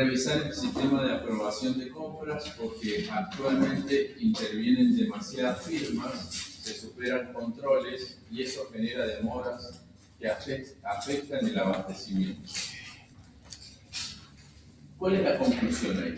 revisar el sistema de aprobación de compras porque actualmente intervienen demasiadas firmas, se superan controles y eso genera demoras que afectan el abastecimiento. ¿Cuál es la conclusión ahí?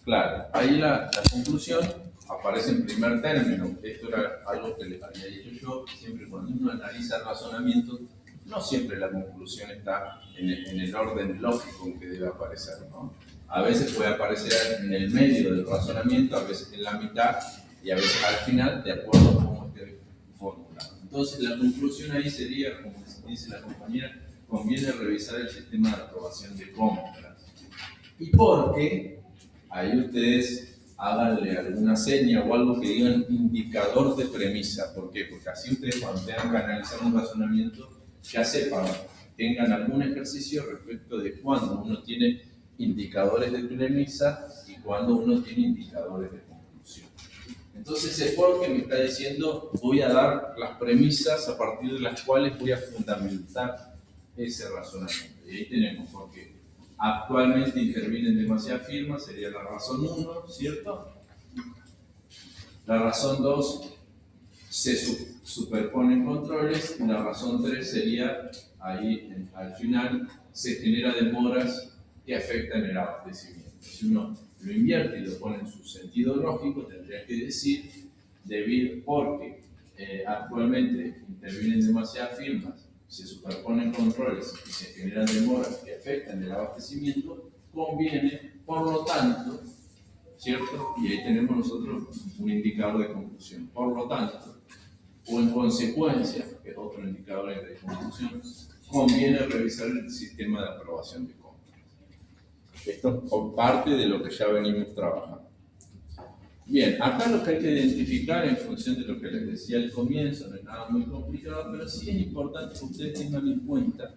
Claro, ahí la conclusión aparece en primer término. Esto era algo que les había dicho yo. Siempre cuando uno analiza el razonamiento, no siempre la conclusión está en el orden lógico en que debe aparecer, ¿no? A veces puede aparecer en el medio del razonamiento, a veces en la mitad y a veces al final, de acuerdo a cómo esté formulado. Entonces la conclusión ahí sería, como dice la compañera, conviene revisar el sistema de aprobación de compras. ¿Y por qué? Ahí ustedes háganle alguna seña o algo que digan indicador de premisa. ¿Por qué? Porque así ustedes cuando tengan que analizar un razonamiento ya sepan, tengan algún ejercicio respecto de cuándo uno tiene indicadores de premisa y cuándo uno tiene indicadores de conclusión. Entonces el porque me está diciendo voy a dar las premisas a partir de las cuales voy a fundamentar ese razonamiento. Y ahí tenemos por qué. Actualmente intervienen demasiadas firmas, sería la razón 1, ¿cierto? La razón 2, se superponen controles, y la razón 3 sería, ahí al final, se generan demoras que afectan el abastecimiento. Si uno lo invierte y lo pone en su sentido lógico, tendría que decir, porque actualmente intervienen demasiadas firmas, se superponen controles y se generan demoras que afectan el abastecimiento, conviene, por lo tanto, ¿cierto? Y ahí tenemos nosotros un indicador de conclusión. Por lo tanto, o en consecuencia, que es otro indicador de conclusión, conviene revisar el sistema de aprobación de compras. Esto es parte de lo que ya venimos trabajando. Bien, acá lo que hay que identificar en función de lo que les decía al comienzo, no es nada muy complicado, pero sí es importante que ustedes tengan en cuenta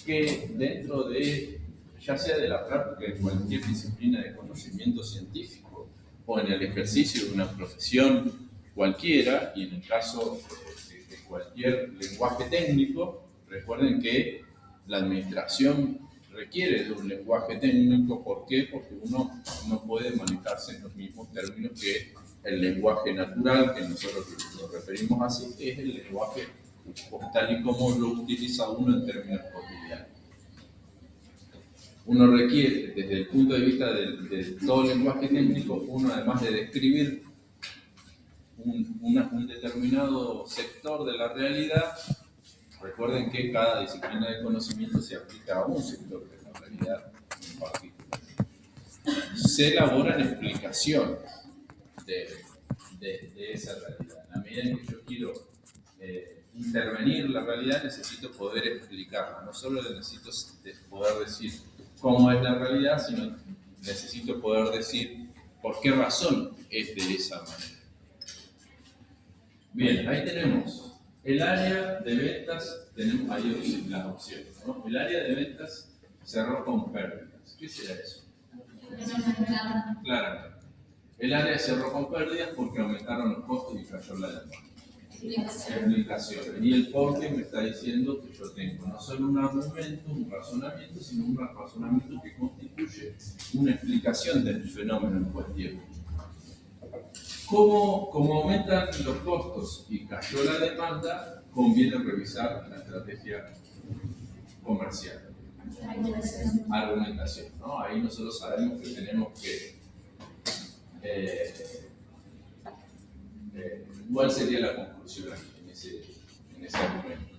que dentro de, ya sea de la práctica de cualquier disciplina de conocimiento científico o en el ejercicio de una profesión cualquiera, y en el caso de cualquier lenguaje técnico, recuerden que la administración requiere de un lenguaje técnico. ¿Por qué? Porque uno no puede manejarse en los mismos términos que el lenguaje natural, que nosotros nos referimos así, que es el lenguaje tal y como lo utiliza uno en términos cotidianos. Uno requiere, desde el punto de vista de todo lenguaje técnico, uno además de describir un determinado sector de la realidad, recuerden que cada disciplina de conocimiento se aplica a un sector de la realidad en particular. Se elaboran explicaciones de esa realidad. A medida en que yo quiero intervenir la realidad, necesito poder explicarla. No solo necesito poder decir cómo es la realidad, sino necesito poder decir por qué razón es de esa manera. Bien, ahí tenemos el área de ventas, tenemos ahí las opciones, ¿no? El área de ventas cerró con pérdidas. ¿Qué será eso? Claro. El área cerró con pérdidas porque aumentaron los costos y cayó la demanda. Explicaciones. Y el porque me está diciendo que yo tengo no solo un argumento, un razonamiento, sino un razonamiento que constituye una explicación del fenómeno en cuestión. Como aumentan los costos y cayó la demanda, conviene revisar la estrategia comercial. Argumentación, ¿no? Ahí nosotros sabemos que tenemos que... ¿cuál sería la conclusión en ese argumento?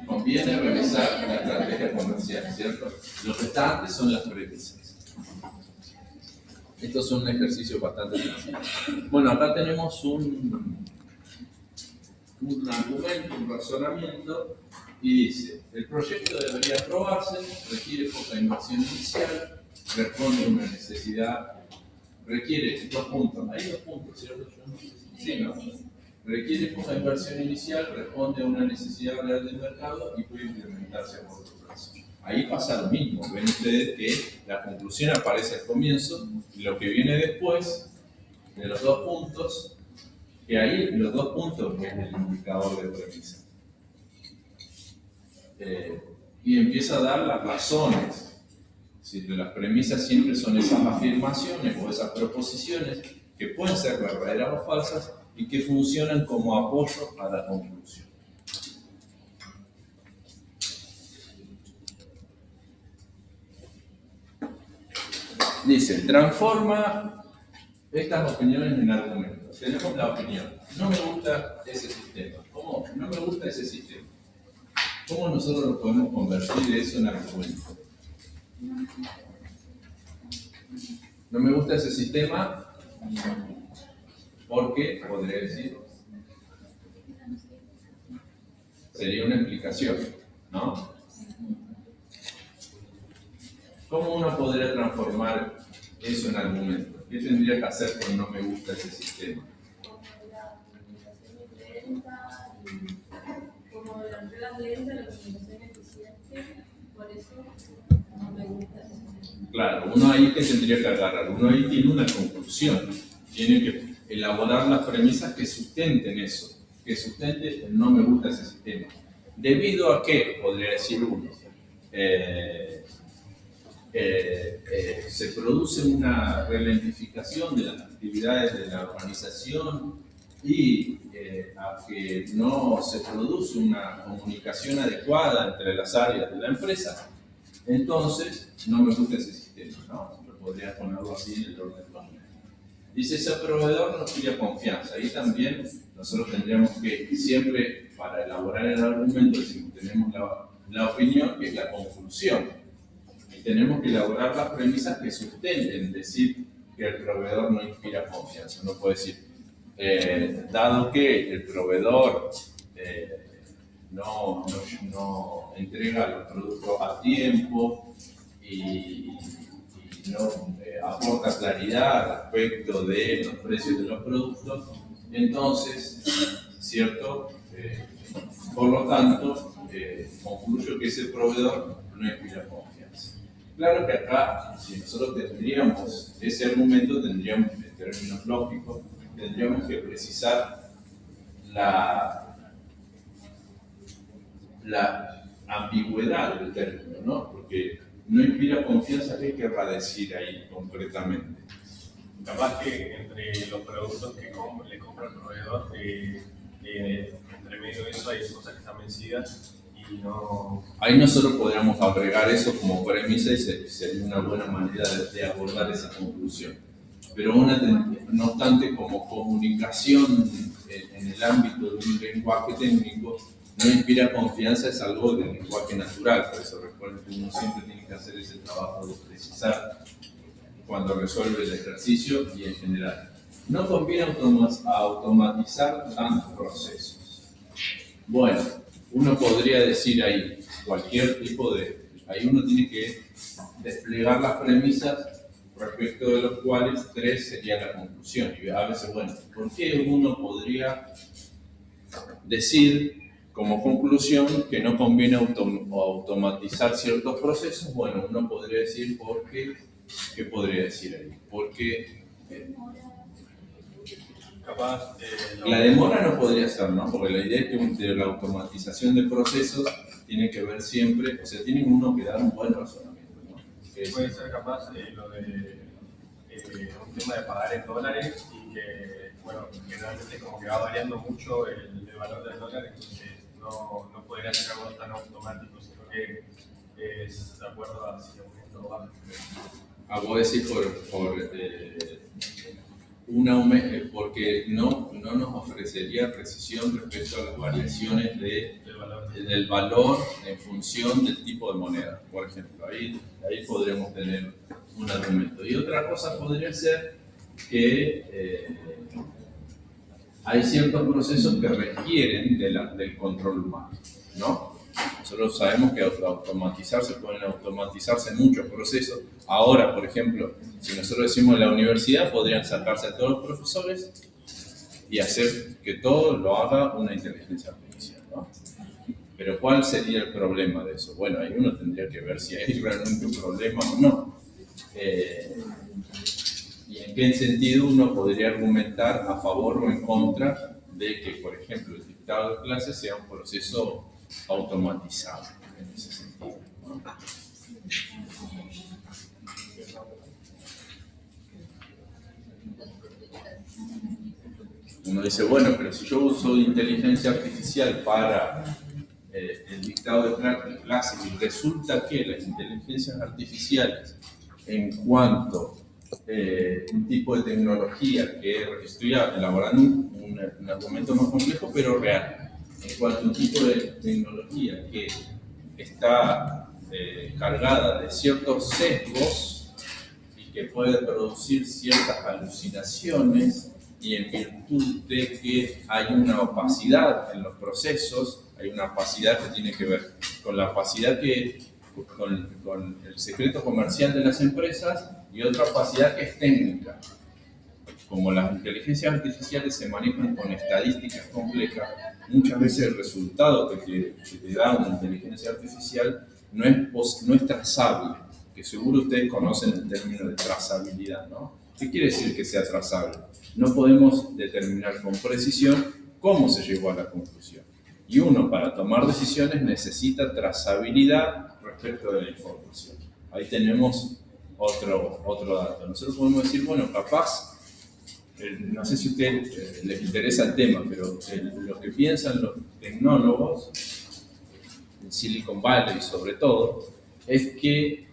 Conviene revisar la estrategia comercial, ¿cierto? Lo que está antes son las premisas. Estos son un ejercicio bastante sencillo. Bueno, acá tenemos un argumento, un razonamiento, y dice: el proyecto debería aprobarse, requiere poca inversión inicial, responde a una necesidad, requiere dos puntos, hay dos puntos, ¿cierto? Sí, ¿no? Requiere poca inversión inicial, responde a una necesidad real del mercado y puede implementarse a corto plazo. Ahí pasa lo mismo, ven ustedes que la conclusión aparece al comienzo y lo que viene después de los dos puntos que ahí los dos puntos es el indicador de premisa. Y empieza a dar las razones. Si las premisas siempre son esas afirmaciones o esas proposiciones que pueden ser verdaderas o falsas y que funcionan como apoyo a la conclusión. Dice, transforma estas opiniones en argumentos. Tenemos la opinión. No me gusta ese sistema. ¿Cómo? No me gusta ese sistema. ¿Cómo nosotros podemos convertir eso en argumento? No me gusta ese sistema porque, podría decir, sería una explicación, ¿no? ¿Cómo uno podría transformar eso en argumento? ¿Qué tendría que hacer con no me gusta ese sistema? Como la entrega lenta, la comunicación eficiente, por eso no me gusta ese sistema. Claro, uno ahí que tendría que agarrar, uno ahí tiene una conclusión, tiene que elaborar las premisas que sustenten eso, que sustenten el no me gusta ese sistema. ¿Debido a qué? Podría decir uno. Se produce una ralentificación de las actividades de la organización y a que no se produce una comunicación adecuada entre las áreas de la empresa, entonces no me gusta ese sistema, ¿no? Lo podría ponerlo así en el orden lógico. Dice, ese proveedor nos pide confianza. Ahí también nosotros tendríamos que siempre, para elaborar el argumento, decimos, tenemos la opinión, que es la conclusión. Tenemos que elaborar las premisas que sustenten decir que el proveedor no inspira confianza. No puede decir, dado que el proveedor no entrega los productos a tiempo y no aporta claridad respecto de los precios de los productos, entonces, ¿cierto? Por lo tanto, concluyo que ese proveedor no inspira confianza. Claro que acá, si nosotros tendríamos ese argumento, tendríamos, en términos lógicos, tendríamos que precisar la ambigüedad del término, ¿no? Porque no inspira confianza, ¿qué querrá decir ahí concretamente? Capaz que entre los productos que le compra el proveedor, entre medio de eso hay cosas que están vencidas. Ahí nosotros podríamos agregar eso como premisa y sería una buena manera de abordar esa conclusión. Pero no obstante, como comunicación en el ámbito de un lenguaje técnico, no inspira confianza, es algo del lenguaje natural. Por eso recuerden que uno siempre tiene que hacer ese trabajo de precisar cuando resuelve el ejercicio y en general. No conviene automatizar tantos procesos. Bueno, uno podría decir ahí cualquier tipo de... Ahí uno tiene que desplegar las premisas respecto de los cuales 3 sería la conclusión. Y a veces, bueno, ¿por qué uno podría decir como conclusión que no conviene automatizar ciertos procesos? Bueno, uno podría decir porque... ¿Qué podría decir ahí? Porque... Capaz, la demora no podría ser, ¿no? Porque la idea es que la automatización de procesos tiene que ver siempre, o sea, tiene uno que dar un buen razonamiento, ¿no? Puede ser capaz lo de un tema de pagar en dólares y que, bueno, generalmente como que va variando mucho el valor del dólar, entonces no podría ser algo tan automático, sino que es de acuerdo a si aumenta o baja. Vos decís porque no nos ofrecería precisión respecto a las variaciones del valor en función del tipo de moneda, por ejemplo. Ahí podremos tener un argumento. Y otra cosa podría ser que hay ciertos procesos que requieren del control humano, ¿no? Nosotros sabemos que pueden automatizarse muchos procesos. Ahora, por ejemplo, si nosotros decimos en la universidad, podrían sacarse a todos los profesores y hacer que todo lo haga una inteligencia artificial, ¿no? Pero ¿cuál sería el problema de eso? Bueno, ahí uno tendría que ver si hay realmente un problema o no. Y en qué sentido uno podría argumentar a favor o en contra de que, por ejemplo, el dictado de clases sea un proceso automatizado en ese sentido, ¿no? Uno dice, bueno, pero si yo uso inteligencia artificial para el dictado de clases y resulta que las inteligencias artificiales, en cuanto un tipo de tecnología que estoy elaborando un argumento más complejo pero real, en cuanto a un tipo de tecnología que está cargada de ciertos sesgos y que puede producir ciertas alucinaciones, y en virtud de que hay una opacidad en los procesos, hay una opacidad que tiene que ver con la opacidad con el secreto comercial de las empresas, y otra opacidad que es técnica. Como las inteligencias artificiales se manejan con estadísticas complejas, muchas veces el resultado que te da una inteligencia artificial no es trazable, que seguro ustedes conocen el término de trazabilidad, ¿no? ¿Qué quiere decir que sea trazable? No podemos determinar con precisión cómo se llegó a la conclusión. Y uno, para tomar decisiones, necesita trazabilidad respecto de la información. Ahí tenemos otro dato. Nosotros podemos decir, bueno, capaz, no sé si a ustedes les interesa el tema, pero lo que piensan los tecnólogos, en Silicon Valley sobre todo, es que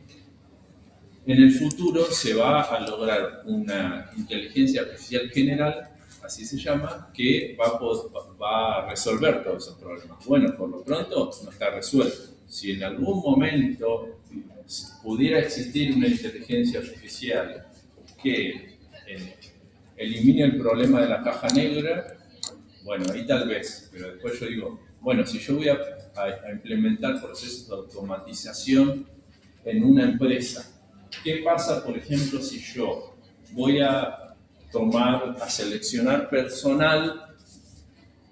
en el futuro se va a lograr una inteligencia artificial general, así se llama, que va a resolver todos esos problemas. Bueno, por lo pronto no está resuelto. Si en algún momento pudiera existir una inteligencia artificial que elimine el problema de la caja negra, bueno, ahí tal vez, pero después yo digo, bueno, si yo voy a implementar procesos de automatización en una empresa, ¿qué pasa, por ejemplo, si yo voy a seleccionar personal,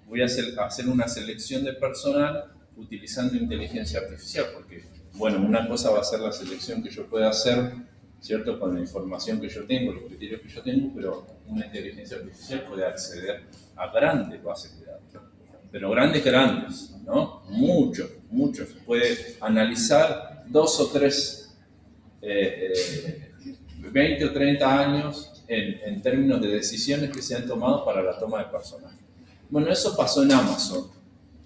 voy a hacer una selección de personal utilizando inteligencia artificial? Porque, bueno, una cosa va a ser la selección que yo pueda hacer, ¿cierto?, con la información que yo tengo, los criterios que yo tengo, pero una inteligencia artificial puede acceder a grandes bases de datos, pero grandes, ¿no? Muchos. Puede analizar 2 o 3 20 o 30 años en términos de decisiones que se han tomado para la toma de personal. Bueno, eso pasó en Amazon.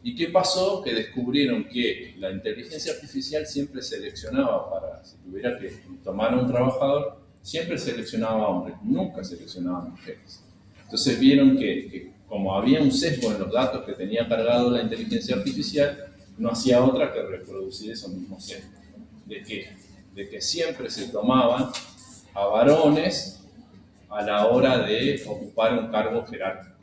¿Y qué pasó? Que descubrieron que la inteligencia artificial siempre seleccionaba, si tuviera que tomar a un trabajador, siempre seleccionaba a hombres, nunca seleccionaba a mujeres. Entonces vieron que como había un sesgo en los datos que tenía cargado la inteligencia artificial, no hacía otra que reproducir esos mismos sesgos. De que siempre se tomaban a varones a la hora de ocupar un cargo jerárquico.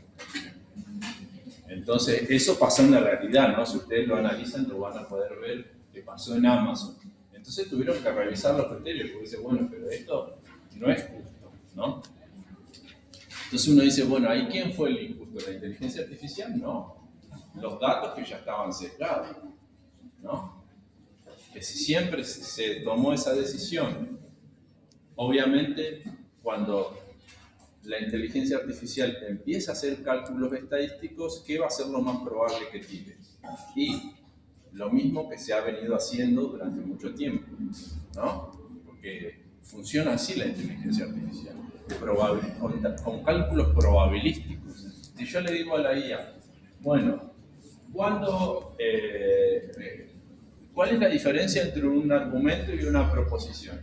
Entonces, eso pasó en la realidad, ¿no? Si ustedes lo analizan, lo van a poder ver que pasó en Amazon. Entonces tuvieron que revisar los criterios, porque dice, bueno, pero esto no es justo, ¿no? Entonces uno dice, bueno, ¿ahí quién fue el injusto? ¿La inteligencia artificial? No. Los datos que ya estaban sesgados, ¿no? Que si siempre se tomó esa decisión, obviamente cuando la inteligencia artificial empieza a hacer cálculos estadísticos, ¿qué va a ser lo más probable que tire? Y lo mismo que se ha venido haciendo durante mucho tiempo, ¿no? Porque funciona así la inteligencia artificial, con cálculos probabilísticos. Si yo le digo a la IA, bueno, ¿cuál es la diferencia entre un argumento y una proposición?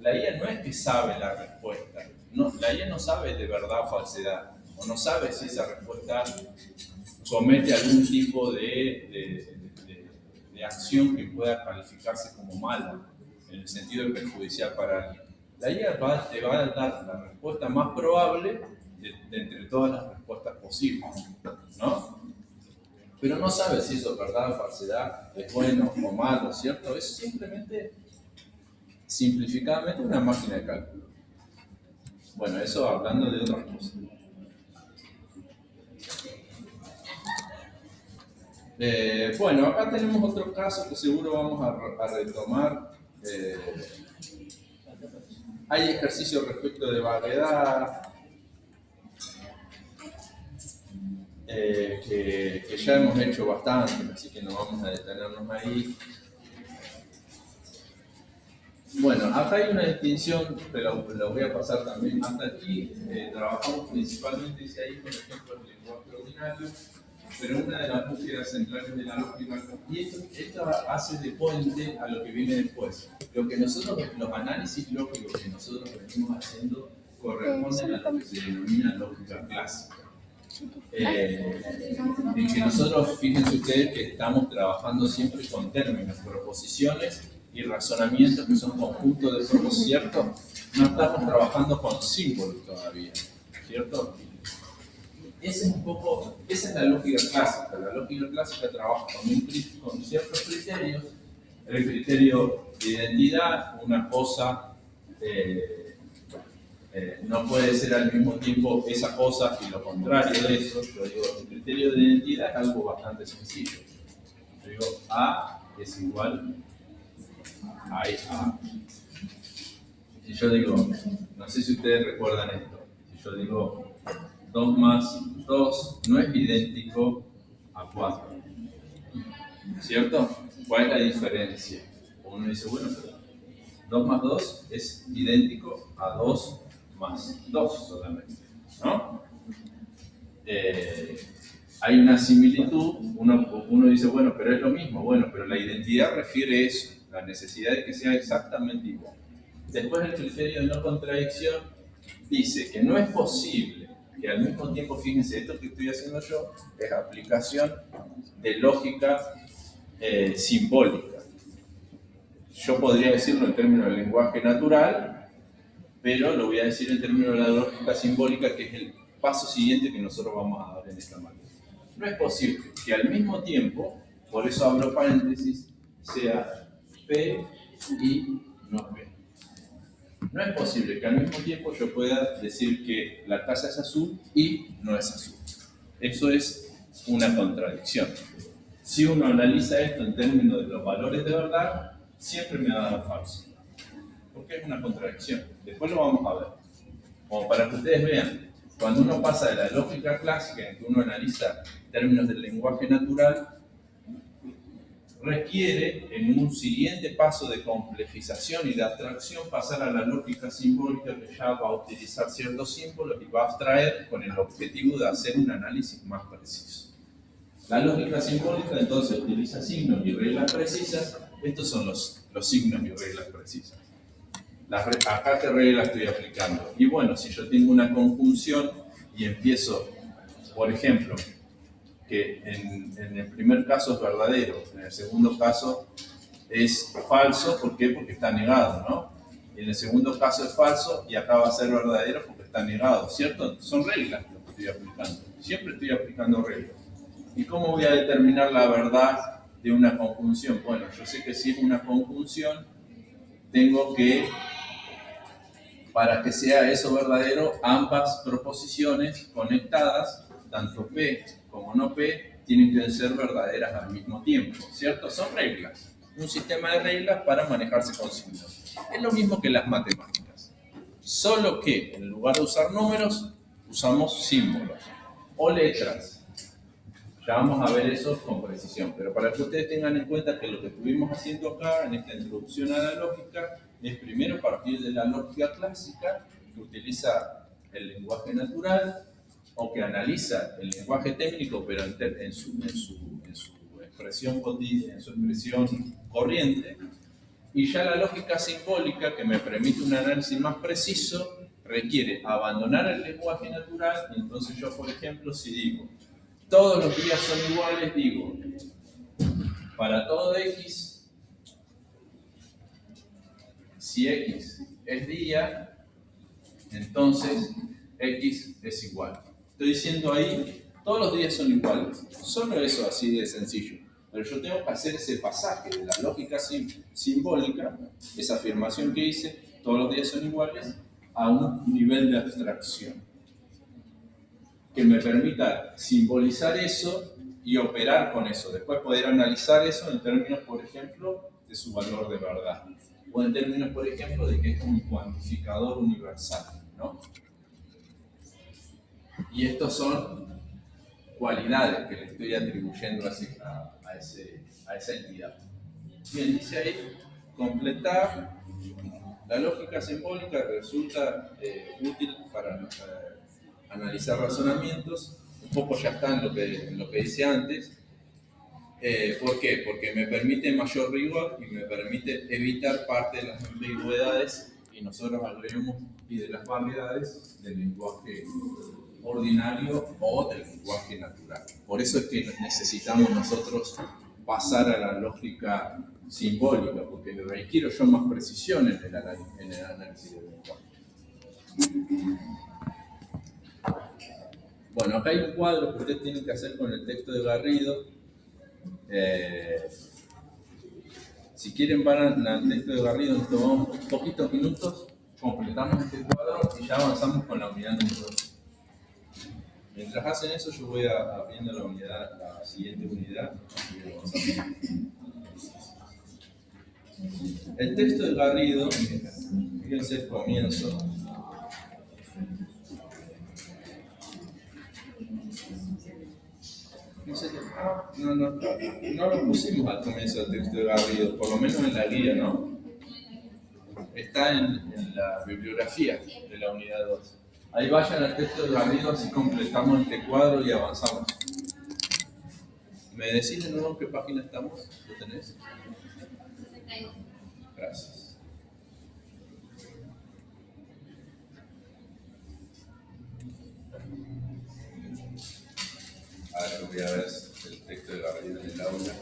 La IA no es que sabe la respuesta, no, la IA no sabe de verdad o falsedad, o no sabe si esa respuesta comete algún tipo de acción que pueda calificarse como mala, en el sentido de perjudicial para alguien. La IA te va a dar la respuesta más probable de entre todas las respuestas posibles, ¿no? Pero no sabe si eso es verdad o falsedad, es bueno o malo, ¿cierto? Es simplemente, simplificadamente, una máquina de cálculo. Bueno, eso hablando de otras cosas. Bueno, acá tenemos otro caso que seguro vamos a retomar. Hay ejercicios respecto de vaguedad que ya hemos hecho bastante, así que no vamos a detenernos ahí. Bueno, acá hay una distinción, pero lo voy a pasar también. Hasta aquí trabajamos principalmente, dice ahí, por ejemplo, el lenguaje ordinario, pero una de las búsquedas centrales de la lógica, y esto hace de puente a lo que viene después. Lo que nosotros, los análisis lógicos que nosotros venimos haciendo corresponden a lo que se denomina lógica clásica. En que nosotros, fíjense ustedes que estamos trabajando siempre con términos, proposiciones y razonamientos que son conjuntos de formas, ¿cierto? No estamos trabajando con símbolos todavía, ¿cierto? Esa es la lógica clásica. La lógica clásica trabaja con ciertos criterios. El criterio de identidad, una cosa no puede ser al mismo tiempo esa cosa y lo contrario de eso. Yo digo, el criterio de identidad es algo bastante sencillo. Yo digo, A es igual a A. Si yo digo, no sé si ustedes recuerdan esto, si yo digo 2 más 2 no es idéntico a 4, ¿cierto? ¿Cuál es la diferencia? Uno dice, bueno, pero 2 más 2 es idéntico a 2 más 2 solamente, ¿no? Hay una similitud, uno dice, bueno, pero es lo mismo. Bueno, pero la identidad refiere eso, la necesidad de que sea exactamente igual. Después el criterio de no contradicción dice que no es posible que al mismo tiempo, fíjense, esto que estoy haciendo yo es aplicación de lógica simbólica. Yo podría decirlo en términos del lenguaje natural, pero lo voy a decir en términos de la lógica simbólica, que es el paso siguiente que nosotros vamos a dar en esta materia. No es posible que al mismo tiempo, por eso abro paréntesis, sea P y no P. No es posible que al mismo tiempo yo pueda decir que la casa es azul y no es azul. Eso es una contradicción. Si uno analiza esto en términos de los valores de verdad, siempre me va a dar falso. Porque es una contradicción. Después lo vamos a ver. Como para que ustedes vean, cuando uno pasa de la lógica clásica en que uno analiza términos del lenguaje natural, requiere en un siguiente paso de complejización y de abstracción pasar a la lógica simbólica, que ya va a utilizar ciertos símbolos y va a abstraer con el objetivo de hacer un análisis más preciso. La lógica simbólica entonces utiliza signos y reglas precisas. Estos son los signos y reglas precisas. Acá qué regla estoy aplicando. Y bueno, si yo tengo una conjunción y empiezo, por ejemplo, que en el primer caso es verdadero, en el segundo caso es falso, ¿por qué? Porque está negado, ¿no? Y en el segundo caso es falso y acá va a ser verdadero porque está negado, ¿cierto? Son reglas lo que estoy aplicando. Siempre estoy aplicando reglas. ¿Y cómo voy a determinar la verdad de una conjunción? Bueno, yo sé que si es una conjunción, tengo que, para que sea eso verdadero, ambas proposiciones conectadas, tanto P como no P, tienen que ser verdaderas al mismo tiempo, ¿cierto? Son reglas, un sistema de reglas para manejarse con signos. Es lo mismo que las matemáticas, solo que en lugar de usar números, usamos símbolos o letras. Ya vamos a ver eso con precisión, pero para que ustedes tengan en cuenta que lo que estuvimos haciendo acá, en esta introducción a la lógica, es primero partir de la lógica clásica, que utiliza el lenguaje natural, o que analiza el lenguaje técnico, pero en su expresión cotidiana, en su expresión corriente, y ya la lógica simbólica, que me permite un análisis más preciso, requiere abandonar el lenguaje natural. Y entonces yo, por ejemplo, si digo, todos los días son iguales, digo, para todo X, si X es día, entonces X es igual. Estoy diciendo ahí, todos los días son iguales. Solo eso, así de sencillo. Pero yo tengo que hacer ese pasaje de la lógica simbólica, esa afirmación que hice, todos los días son iguales, a un nivel de abstracción que me permita simbolizar eso y operar con eso. Después poder analizar eso en términos, por ejemplo, de su valor de verdad. o en términos, por ejemplo, de que es un cuantificador universal, ¿no? Y estos son cualidades que le estoy atribuyendo a esa entidad. Bien, dice ahí, completar. La lógica simbólica resulta útil para analizar razonamientos. Un poco ya está en lo que dice antes. ¿Por qué? Porque me permite mayor rigor y me permite evitar parte de las ambigüedades y nosotros agregamos y de las variedades del lenguaje ordinario o del lenguaje natural. Por eso es que necesitamos nosotros pasar a la lógica simbólica, porque le requiero yo más precisión en el análisis del lenguaje. Bueno, acá hay un cuadro que ustedes tienen que hacer con el texto de Garrido. Si quieren van al texto de Garrido, nos tomamos poquitos minutos, completamos este cuadro y ya avanzamos con la unidad número 2. Mientras hacen eso, yo voy abriendo la siguiente unidad. El texto de Garrido, fíjense el comienzo. No lo pusimos al comienzo del texto de Garrido, por lo menos en la guía, ¿no? Está en la bibliografía de la unidad 2. Ahí vayan al texto de Garrido, así completamos este cuadro y avanzamos. ¿Me decís de nuevo en qué página estamos? ¿Lo tenés? Gracias. Ahora voy a ver el texto de Garrido en el aula.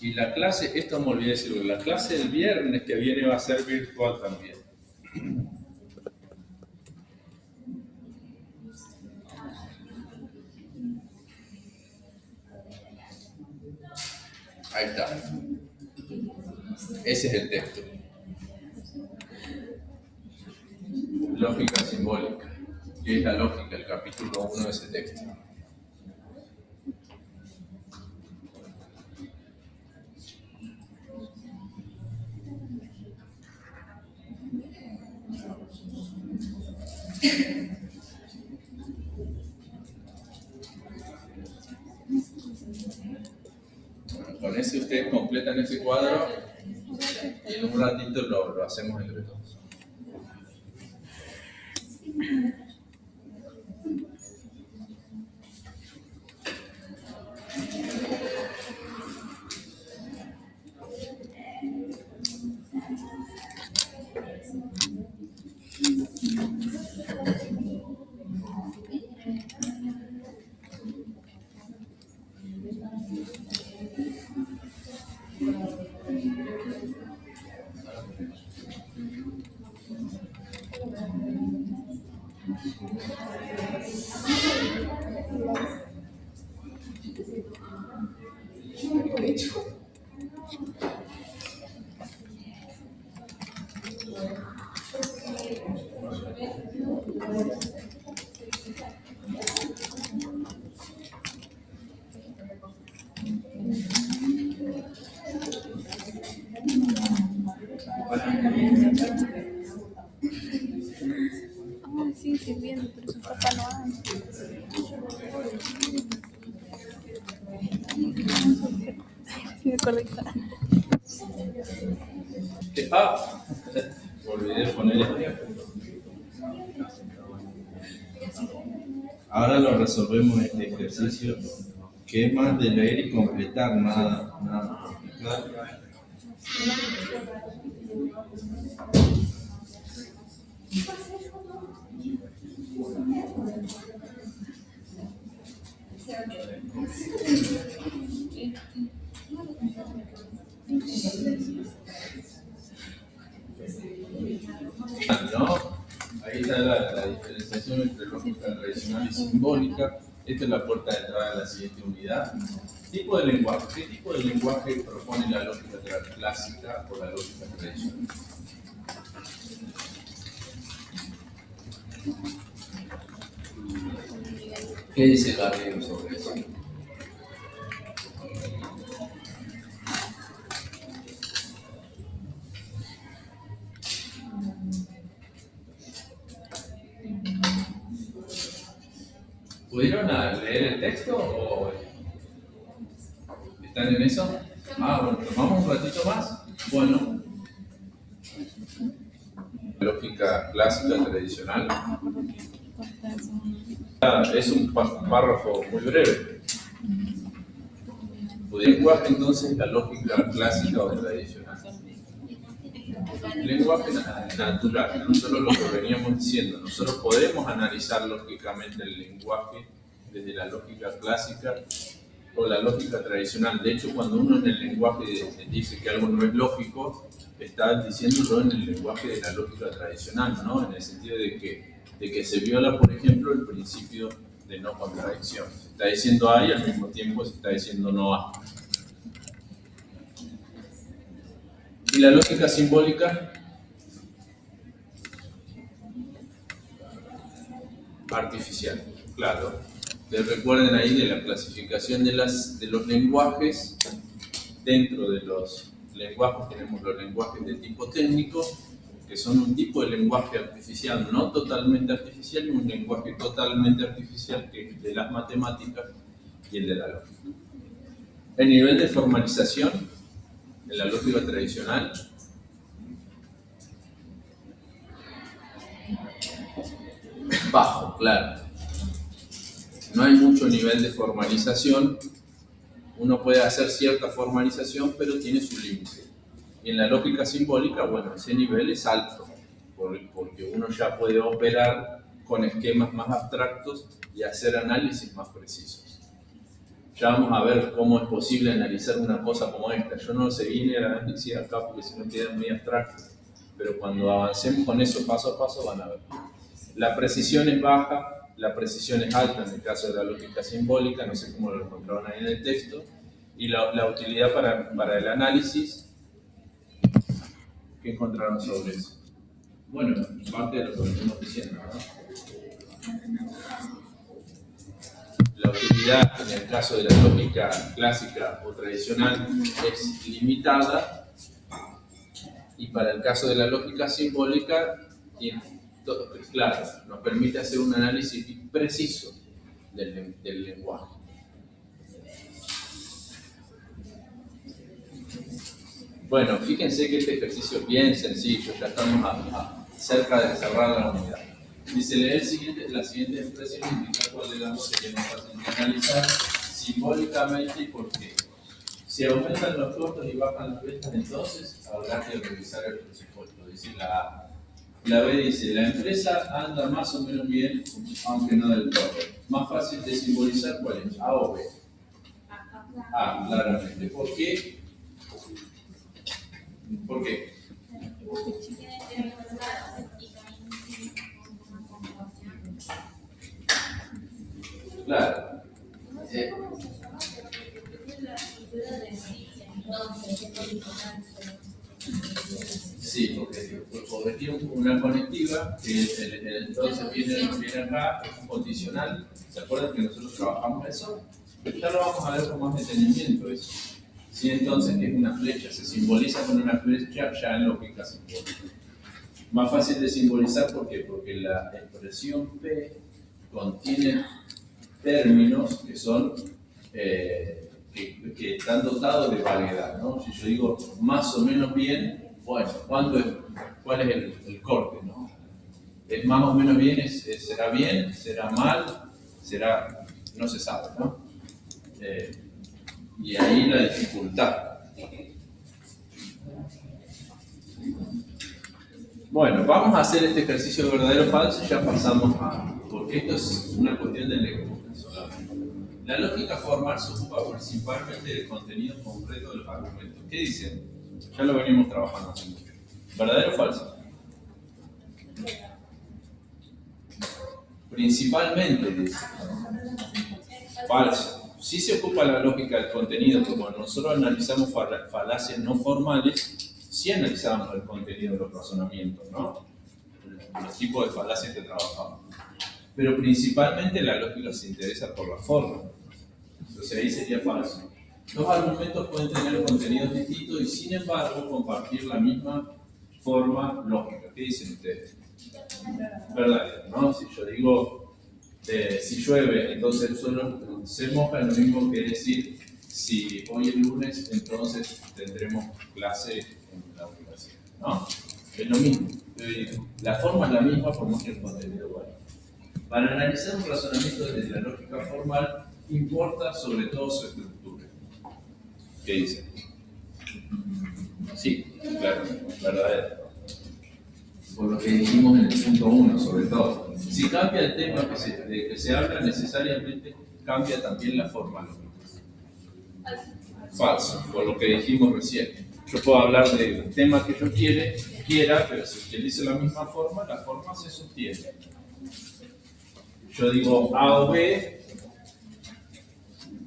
Y la clase, esto me olvidé decirlo, la clase del viernes que viene va a ser virtual también. Ahí está. Ese es el texto. Lógica simbólica. ¿Qué es la lógica? El capítulo 1 de ese texto. Bueno, con ese ustedes completan ese cuadro y en un ratito lo hacemos entre todos. Sí, sirviendo, pero su papá no hace. Sí, me acordé. Me olvidé de poner esto. Ahora lo resolvemos este ejercicio, que es más de leer y completar, nada complicado. ¿No? Ahí está la diferenciación entre lógica tradicional y simbólica. Esta es la puerta de entrada a la siguiente unidad. Tipo de lenguaje. ¿Qué tipo de lenguaje propone la lógica clásica o la lógica tradicional? ¿Qué dice Garrido sobre eso? ¿Pudieron leer el texto o están en eso? Bueno, tomamos un ratito más. Bueno, lógica clásica tradicional. Es un párrafo muy breve. Lenguaje, entonces, la lógica clásica o tradicional. Lenguaje natural, no solo lo que veníamos diciendo, nosotros podemos analizar lógicamente el lenguaje desde la lógica clásica o la lógica tradicional. De hecho, cuando uno en el lenguaje dice que algo no es lógico, está diciéndolo en el lenguaje de la lógica tradicional, ¿no? En el sentido de que se viola, por ejemplo, el principio de no contradicción. Se está diciendo A y al mismo tiempo se está diciendo no A. ¿Y la lógica simbólica? Artificial, claro. Les recuerden ahí de la clasificación de los lenguajes. Dentro de los lenguajes tenemos los lenguajes de tipo técnico, que son un tipo de lenguaje artificial, no totalmente artificial, y un lenguaje totalmente artificial, que es el de las matemáticas y el de la lógica. El nivel de formalización en la lógica tradicional bajo, claro. No hay mucho nivel de formalización. Uno puede hacer cierta formalización, pero tiene su límite. Y en la lógica simbólica, bueno, ese nivel es alto, porque uno ya puede operar con esquemas más abstractos y hacer análisis más precisos. Ya vamos a ver cómo es posible analizar una cosa como esta. Yo no seguí el análisis acá porque si no queda muy abstracto, pero cuando avancemos con eso paso a paso van a ver. La precisión es baja, la precisión es alta en el caso de la lógica simbólica, no sé cómo lo encontraron ahí en el texto, y la utilidad para el análisis, ¿qué encontraron sobre eso? Bueno, parte de lo que venimos diciendo, ¿no? La utilidad en el caso de la lógica clásica o tradicional es limitada, y para el caso de la lógica simbólica, claro, nos permite hacer un análisis preciso del lenguaje. Bueno, fíjense que este ejercicio es bien sencillo, ya estamos cerca de cerrar la unidad. Dice, leer la siguiente expresión e indicar cuál de ambos sería más fácil de analizar simbólicamente y por qué. Si aumentan los costos y bajan las ventas, entonces habrá que revisar el presupuesto. Dice la A. La B dice, la empresa anda más o menos bien, aunque no del todo. Más fácil de simbolizar, ¿cuál es? ¿A o B? A, claramente. ¿Por qué? ¿Por qué? Claro. Sí, porque tiene una conectiva, que el entonces viene acá, es un condicional. ¿Se acuerdan que nosotros trabajamos eso? Ya lo vamos a ver con más detenimiento eso. Sí, entonces, que es una flecha, se simboliza con una flecha ya en lógica simbólica. Más fácil de simbolizar, ¿por qué? Porque la expresión P contiene términos que son que están dotados de vaguedad, ¿no? Si yo digo más o menos bien, bueno, ¿cuál es el corte, ¿no? Es más o menos bien, será bien, será mal, será, no se sabe, ¿no? Y ahí la dificultad. Bueno, vamos a hacer este ejercicio de verdadero o falso y ya pasamos porque esto es una cuestión de lectura solamente. La lógica formal se ocupa principalmente del contenido concreto de los argumentos. ¿Qué dicen? Ya lo venimos trabajando hace mucho. ¿Verdadero o falso? Principalmente, dice. Falso. Sí se ocupa la lógica del contenido, porque cuando nosotros analizamos falacias no formales, sí analizamos el contenido de los razonamientos, ¿no? Los tipos de falacias que trabajamos. Pero principalmente la lógica se interesa por la forma. Entonces ahí sería falso. Los argumentos pueden tener contenidos distintos y sin embargo compartir la misma forma lógica. ¿Qué dicen ustedes? Verdadero, ¿no? Si yo digo si llueve, entonces el suelo se moja, lo mismo que decir si hoy es lunes, entonces tendremos clase en la universidad, ¿no? Es lo mismo. La forma es la misma por más que el contenido igual. Para analizar un razonamiento desde la lógica formal, importa sobre todo su estructura. ¿Qué dice? Sí, claro, verdadero. Por lo que dijimos en el punto 1, sobre todo. Si cambia el tema de que se habla, necesariamente cambia también la forma lógica. Falso, por lo que dijimos recién. Yo puedo hablar del tema que yo quiera, pero si utilizo la misma forma, la forma se sostiene. Yo digo A o B,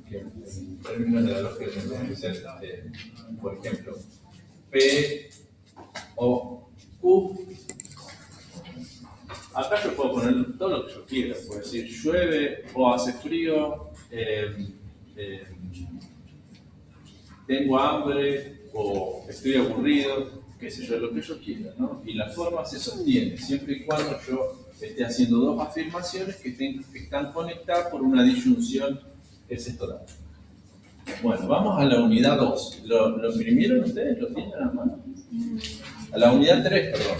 que en términos de la lógica tendría que ser, por ejemplo, P o Q. Acá yo puedo poner todo lo que yo quiera. Puedo decir llueve o hace frío, tengo hambre o estoy aburrido, qué sé yo, lo que yo quiera, ¿no? Y la forma se sostiene siempre y cuando yo esté haciendo dos afirmaciones que están conectadas por una disyunción que es esto de acá. Bueno, vamos a la unidad 2. ¿Lo imprimieron ustedes? ¿Lo tienen a la mano? A la unidad 3, perdón.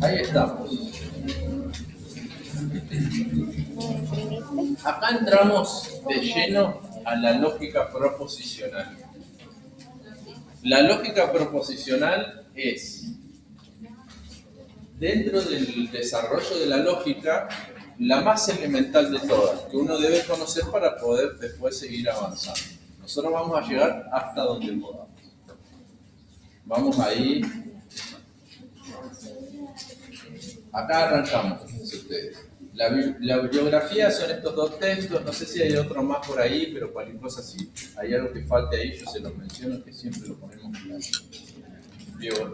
Ahí estamos. Acá entramos de lleno a la lógica proposicional. La lógica proposicional es, dentro del desarrollo de la lógica, la más elemental de todas, que uno debe conocer para poder después seguir avanzando. Nosotros vamos a llegar hasta donde podamos. Vamos ahí. Acá arrancamos, fíjense ustedes. La bibliografía son estos dos textos, no sé si hay otro más por ahí, pero cualquier cosa, si hay algo que falte ahí, yo se los menciono, que siempre lo ponemos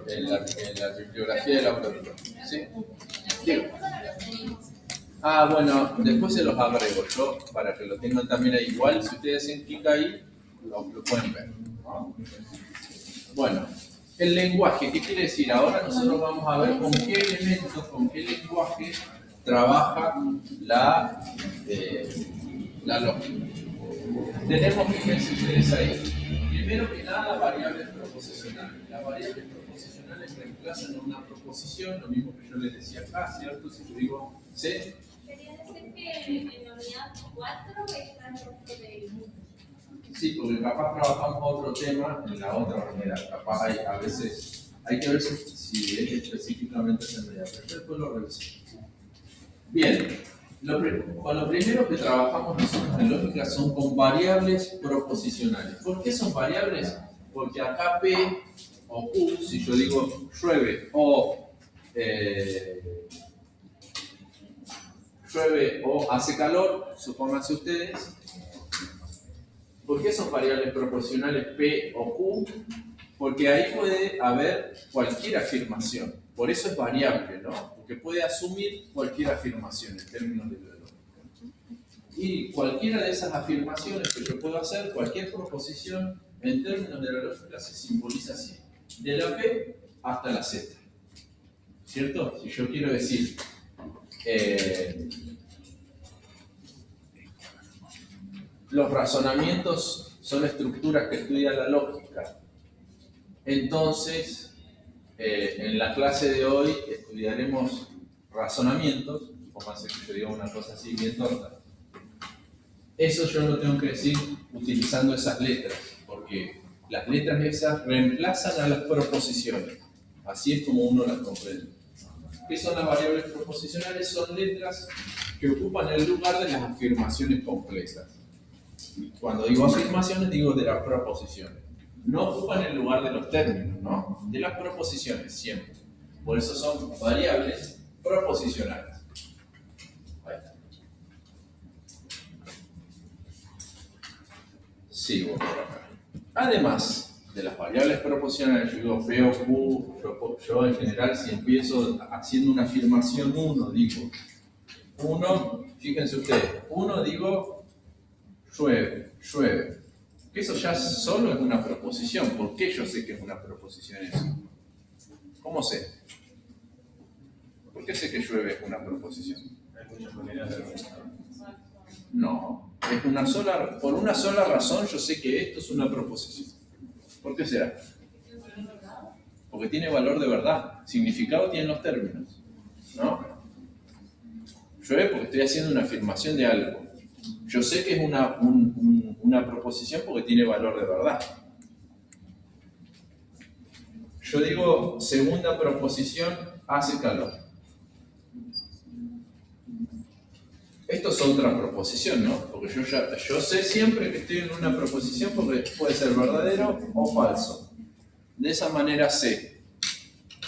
en la bibliografía del autor. ¿Sí? Digo. Ah, bueno, después se los agrego yo, para que lo tengan también ahí. Igual, si ustedes hacen clic ahí, lo pueden ver. Bueno, el lenguaje, ¿qué quiere decir? Ahora nosotros vamos a ver con qué elementos, con qué lenguaje trabaja la lógica. Tenemos, fíjense ustedes ahí, primero que nada, variables proposicionales. Las variables proposicionales reemplazan a una proposición, lo mismo que yo les decía acá, ¿cierto? Si yo digo C. Quería decir que en la unidad 4 están los de Sí, porque capaz trabajamos otro tema en la otra unidad. Capaz a veces hay que ver si es específicamente esa unidad, pero yo después lo reviso. Bien, con lo primero que trabajamos nosotros en lógica son con variables proposicionales. ¿Por qué son variables? Porque acá P o Q, si yo digo llueve o hace calor, supónganse ustedes. ¿Por qué son variables proporcionales P o Q? Porque ahí puede haber cualquier afirmación. Por eso es variable, ¿no? Porque puede asumir cualquier afirmación en términos de la lógica. Y cualquiera de esas afirmaciones que yo puedo hacer, cualquier proposición en términos de la lógica se simboliza así. De la P hasta la Z. ¿Cierto? Si yo quiero decir los razonamientos son estructuras que estudia la lógica. Entonces, en la clase de hoy estudiaremos razonamientos, pónganse que yo diga una cosa así bien tonta. Eso yo lo tengo que decir utilizando esas letras, porque las letras esas reemplazan a las proposiciones. Así es como uno las comprende. ¿Qué son las variables proposicionales? Son letras que ocupan el lugar de las afirmaciones completas. Cuando digo afirmaciones, digo de las proposiciones. No ocupan el lugar de los términos, ¿no? De las proposiciones, siempre. Por eso son variables proposicionales. Ahí está. Sigo por acá. Además de las variables proposicionales, yo digo P o Q, yo en general, si empiezo haciendo una afirmación 1, digo 1, fíjense ustedes, 1 digo llueve. Que eso ya solo es una proposición. ¿Por qué yo sé que es una proposición eso? ¿Cómo sé? ¿Por qué sé que llueve es una proposición? Hay muchas maneras de verlo. No, es una sola, por una sola razón yo sé que esto es una proposición. ¿Por qué será? Porque tiene valor de verdad, significado tienen los términos, ¿no? Llueve porque estoy haciendo una afirmación de algo. Yo sé que es una proposición porque tiene valor de verdad. Yo digo, segunda proposición, hace calor. Esto es otra proposición, ¿no? Porque yo sé siempre que estoy en una proposición porque puede ser verdadero o falso. De esa manera sé.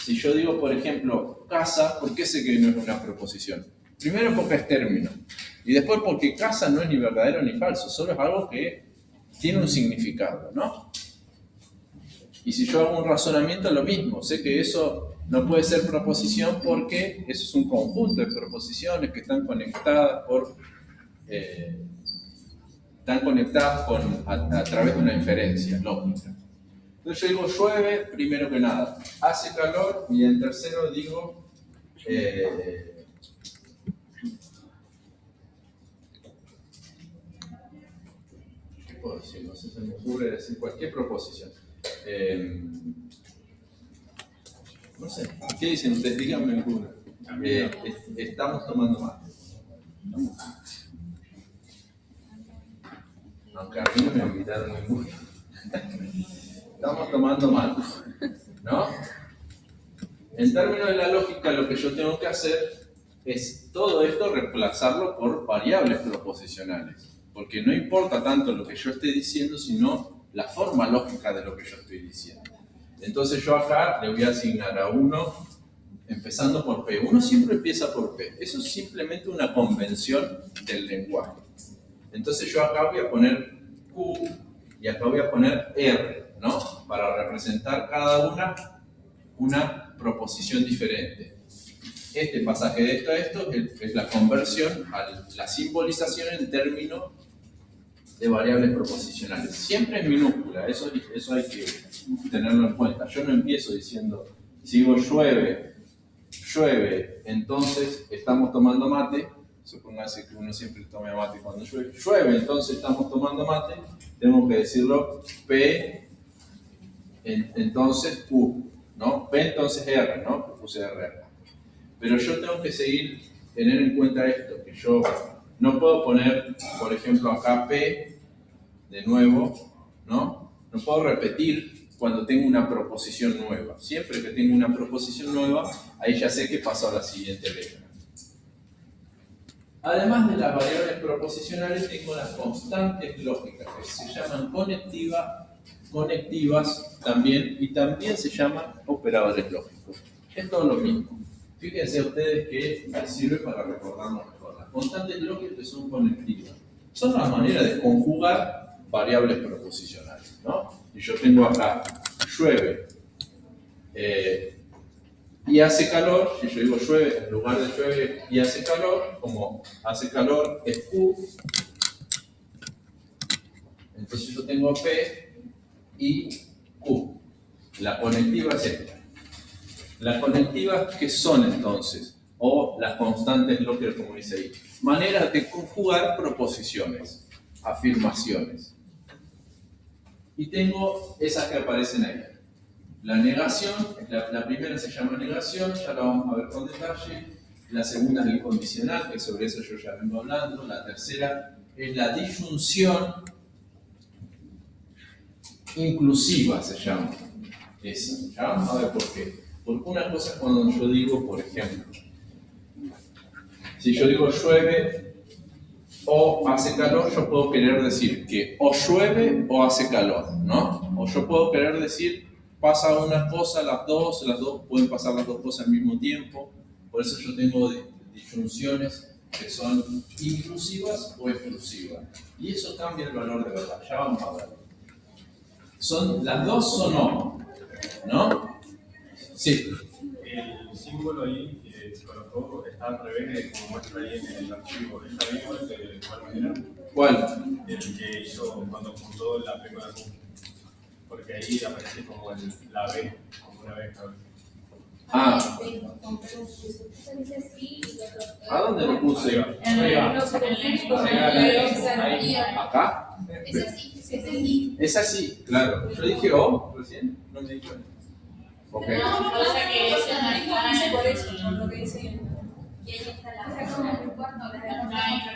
Si yo digo, por ejemplo, casa, ¿por qué sé que no es una proposición? Primero porque es término. Y después porque casa no es ni verdadero ni falso, solo es algo que tiene un significado, ¿no? Y si yo hago un razonamiento, lo mismo. Sé que eso no puede ser proposición porque eso es un conjunto de proposiciones que están conectadas a través de una inferencia lógica. Entonces yo digo llueve, primero que nada. Hace calor y en tercero digo ¿qué puedo decir? No sé, se me ocurre decir cualquier proposición. No sé, ¿qué dicen ustedes? Díganme alguna. Estamos tomando mate. Aunque a mí no me invitaron ninguno. Estamos tomando mate, ¿no? En términos de la lógica, lo que yo tengo que hacer es todo esto reemplazarlo por variables proposicionales. Porque no importa tanto lo que yo esté diciendo, sino la forma lógica de lo que yo estoy diciendo. Entonces yo acá le voy a asignar a uno, empezando por P. Uno siempre empieza por P. Eso es simplemente una convención del lenguaje. Entonces yo acá voy a poner Q y acá voy a poner R, ¿no? Para representar cada una proposición diferente. Este pasaje de esto a esto es la conversión a la simbolización en términos de variables proposicionales. Siempre en minúscula, eso hay que tenerlo en cuenta. Yo no empiezo diciendo, si digo llueve, entonces estamos tomando mate. Supóngase que uno siempre tome mate cuando llueve. Llueve, entonces estamos tomando mate. Tengo que decirlo P, entonces Q, ¿no? P, entonces R, ¿no? Puse R acá. Pero yo tengo que tener en cuenta esto, que yo no puedo poner, por ejemplo, acá P, de nuevo, ¿no? No puedo repetir cuando tengo una proposición nueva. Siempre que tengo una proposición nueva, ahí ya sé que paso a la siguiente letra. Además de las variables proposicionales, tengo las constantes lógicas, que se llaman conectivas también, y también se llaman operadores lógicos. Es todo lo mismo. Fíjense ustedes que sirve para recordarnos mejor. Las constantes lógicas que son conectivas son la manera de conjugar variables proposicionales, ¿no? Y yo tengo acá llueve y hace calor. Si yo digo llueve en lugar de llueve y hace calor, como hace calor es Q, entonces yo tengo P y Q. La conectiva es esta. Las conectivas, ¿qué son entonces? O las constantes lógicas, como dice ahí. Maneras de conjugar proposiciones, afirmaciones. Y tengo esas que aparecen ahí. La negación, la primera se llama negación, ya la vamos a ver con detalle. La segunda es el condicional, que sobre eso yo ya vengo hablando. La tercera es la disyunción inclusiva, se llama. Esa. Ya vamos a ver por qué. Porque una cosa es cuando yo digo, por ejemplo, si yo digo llueve o hace calor, yo puedo querer decir que o llueve o hace calor, ¿no? O yo puedo querer decir pasa una cosa, las dos pueden pasar las dos cosas al mismo tiempo. Por eso yo tengo disyunciones que son inclusivas o exclusivas. Y eso cambia el valor de verdad, ya vamos a ver. Las dos son ¿no? Sí. El símbolo ahí que se colocó está al revés de como muestra ahí en el archivo. ¿Está bien de cuál manera? ¿Cuál? El que hizo cuando juntó la P con la Q. Porque ahí aparece como la B, como una B. Ah. Dice sí y el otro. ¿A dónde lo puse? No, ¿Acá? ese sí. Es así, claro. Yo dije O recién, no me di cuenta. Ok. No, cosa que ese no por eso, por lo que dice. Y ahí está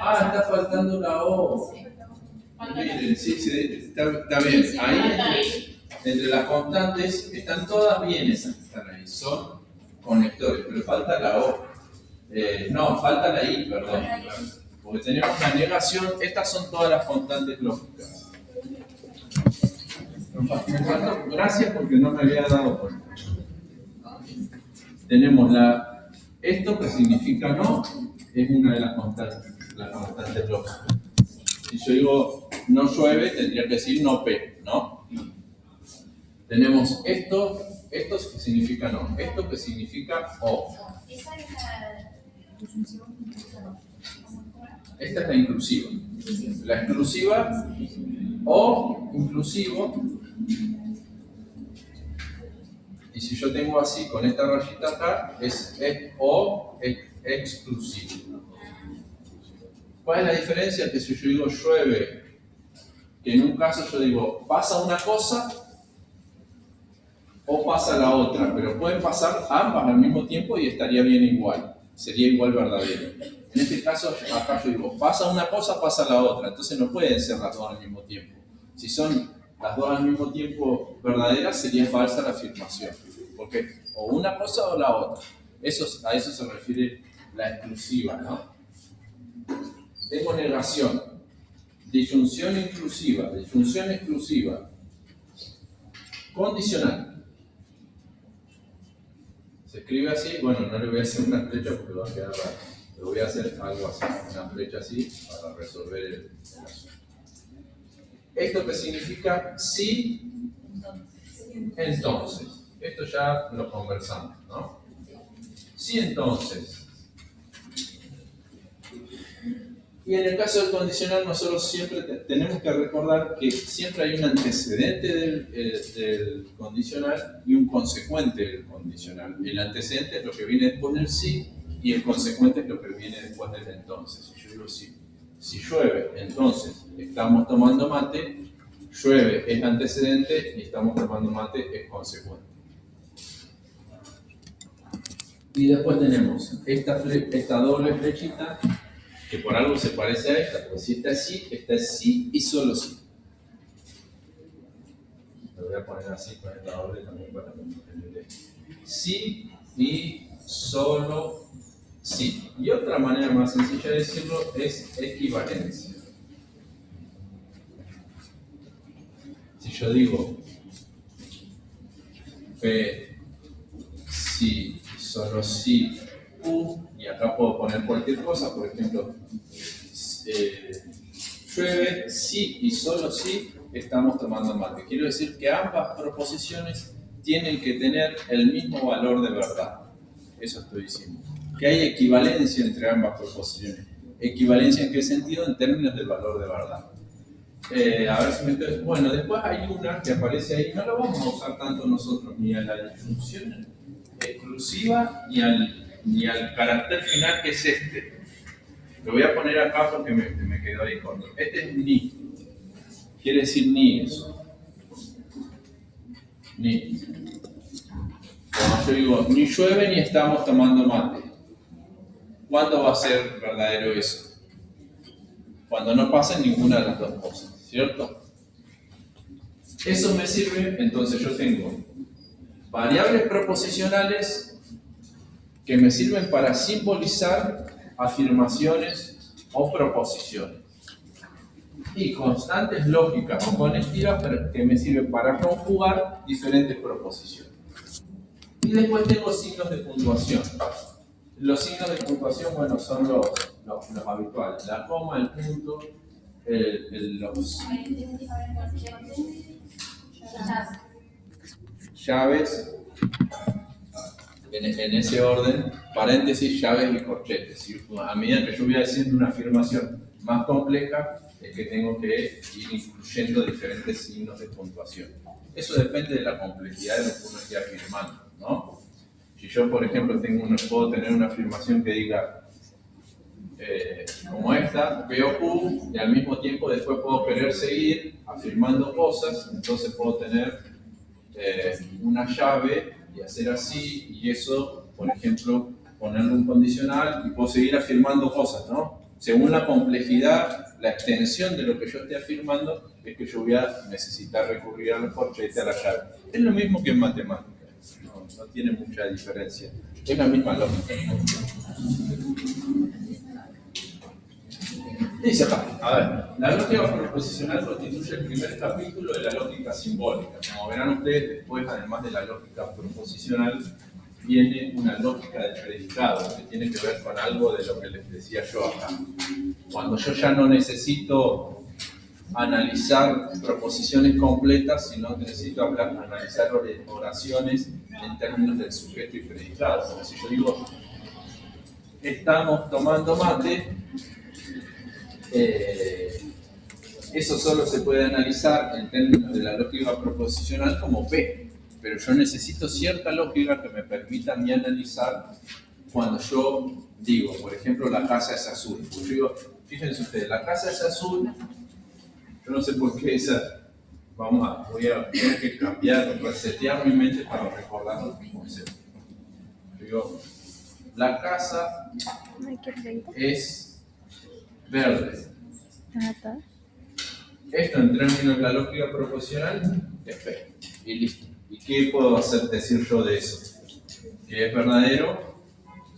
Ah, está faltando la O. Miren, sí, está bien. Ahí entre las constantes están todas bien esas que están ahí. Son conectores, pero falta la O. No, falta la I, perdón. Porque tenemos la negación. Estas son todas las constantes lógicas. Me faltó, gracias porque no me había dado cuenta. Tenemos esto que significa no, es una de las constantes lógicas. Si yo digo no llueve, tendría que decir no P, ¿no? Tenemos esto que significa no, esto que significa O. Esa es la disfunción. Esta es la inclusiva. La exclusiva o inclusivo. Y si yo tengo así con esta rayita acá, es o exclusivo. ¿Cuál es la diferencia? Que si yo digo llueve, que en un caso yo digo pasa una cosa o pasa la otra, pero pueden pasar ambas al mismo tiempo y estaría bien igual, sería igual verdadero. En este caso, acá yo digo pasa una cosa, pasa la otra, entonces no pueden ser las dos al mismo tiempo. Si son las dos al mismo tiempo verdaderas, sería falsa la afirmación, porque o una cosa o la otra. A eso se refiere la exclusiva, ¿no? Tengo negación, disyunción inclusiva, disyunción exclusiva, condicional. Se escribe así, bueno, no le voy a hacer una flecha porque va a quedar raro. Le voy a hacer algo así, una flecha así para resolver el asunto. Esto que significa sí, entonces. Esto ya lo conversamos, ¿no? Sí, entonces. Y en el caso del condicional, nosotros siempre tenemos que recordar que siempre hay un antecedente del condicional y un consecuente del condicional. El antecedente es lo que viene después del sí y el consecuente es lo que viene después del entonces. Si yo digo si llueve, entonces estamos tomando mate, llueve es antecedente y estamos tomando mate es consecuente. Y después tenemos esta doble flechita que por algo se parece a esta, porque si esta es sí y solo sí. Lo voy a poner así con esta doble también para que me sí y solo sí. Y otra manera más sencilla de decirlo es equivalencia. Si yo digo P, sí, solo sí, U, y acá puedo poner cualquier cosa, por ejemplo, llueve, sí y solo sí, estamos tomando mate. Quiero decir que ambas proposiciones tienen que tener el mismo valor de verdad. Eso estoy diciendo. Que hay equivalencia entre ambas proposiciones. ¿Equivalencia en qué sentido? En términos del valor de verdad. A ver si me estoy... Bueno, después hay una que aparece ahí, no la vamos a usar tanto nosotros, ni a la disyunción exclusiva, ni al carácter final que es este. Lo voy a poner acá porque me quedó ahí corto. Este es ni. Quiere decir ni eso. Ni. Cuando yo digo ni llueve ni estamos tomando mate. ¿Cuándo va a ser verdadero eso? Cuando no pase ninguna de las dos cosas, ¿cierto? Eso me sirve, entonces yo tengo variables proposicionales que me sirven para simbolizar afirmaciones o proposiciones. Y constantes lógicas o conectivas que me sirven para conjugar diferentes proposiciones. Y después tengo signos de puntuación. Los signos de puntuación, bueno, son los habituales. La coma, el punto, los llaves, en ese orden, paréntesis, llaves y corchetes. A medida que yo voy haciendo una afirmación más compleja, es que tengo que ir incluyendo diferentes signos de puntuación. Eso depende de la complejidad de lo que uno esté afirmando, ¿no? Si yo, por ejemplo, puedo tener una afirmación que diga, como esta, veo Q, y al mismo tiempo después puedo querer seguir afirmando cosas, entonces puedo tener una llave y hacer así, y eso, por ejemplo, ponerle un condicional y puedo seguir afirmando cosas, ¿no? Según la complejidad, la extensión de lo que yo esté afirmando, es que yo voy a necesitar recurrir a los corchetes, a la llave. Es lo mismo que en matemáticas, no tiene mucha diferencia. Es la misma lógica. Dice acá, a ver, la lógica proposicional constituye el primer capítulo de la lógica simbólica. Como verán ustedes, después, además de la lógica proposicional, viene una lógica del predicado, que tiene que ver con algo de lo que les decía yo acá. Cuando yo ya no necesito analizar proposiciones completas, sino necesito analizar oraciones en términos del sujeto y predicado. Como si yo digo, estamos tomando mate, eso solo se puede analizar en términos de la lógica proposicional como P. Pero yo necesito cierta lógica que me permita a mí analizar cuando yo digo, por ejemplo, la casa es azul. Yo digo, fíjense ustedes, la casa es azul, yo no sé por qué voy a tener que cambiar, resetear mi mente para recordar los conceptos. Yo digo, la casa es verde. Esto en términos de la lógica proposicional es P. Y listo. ¿Y qué puedo decir yo de eso? ¿Que es verdadero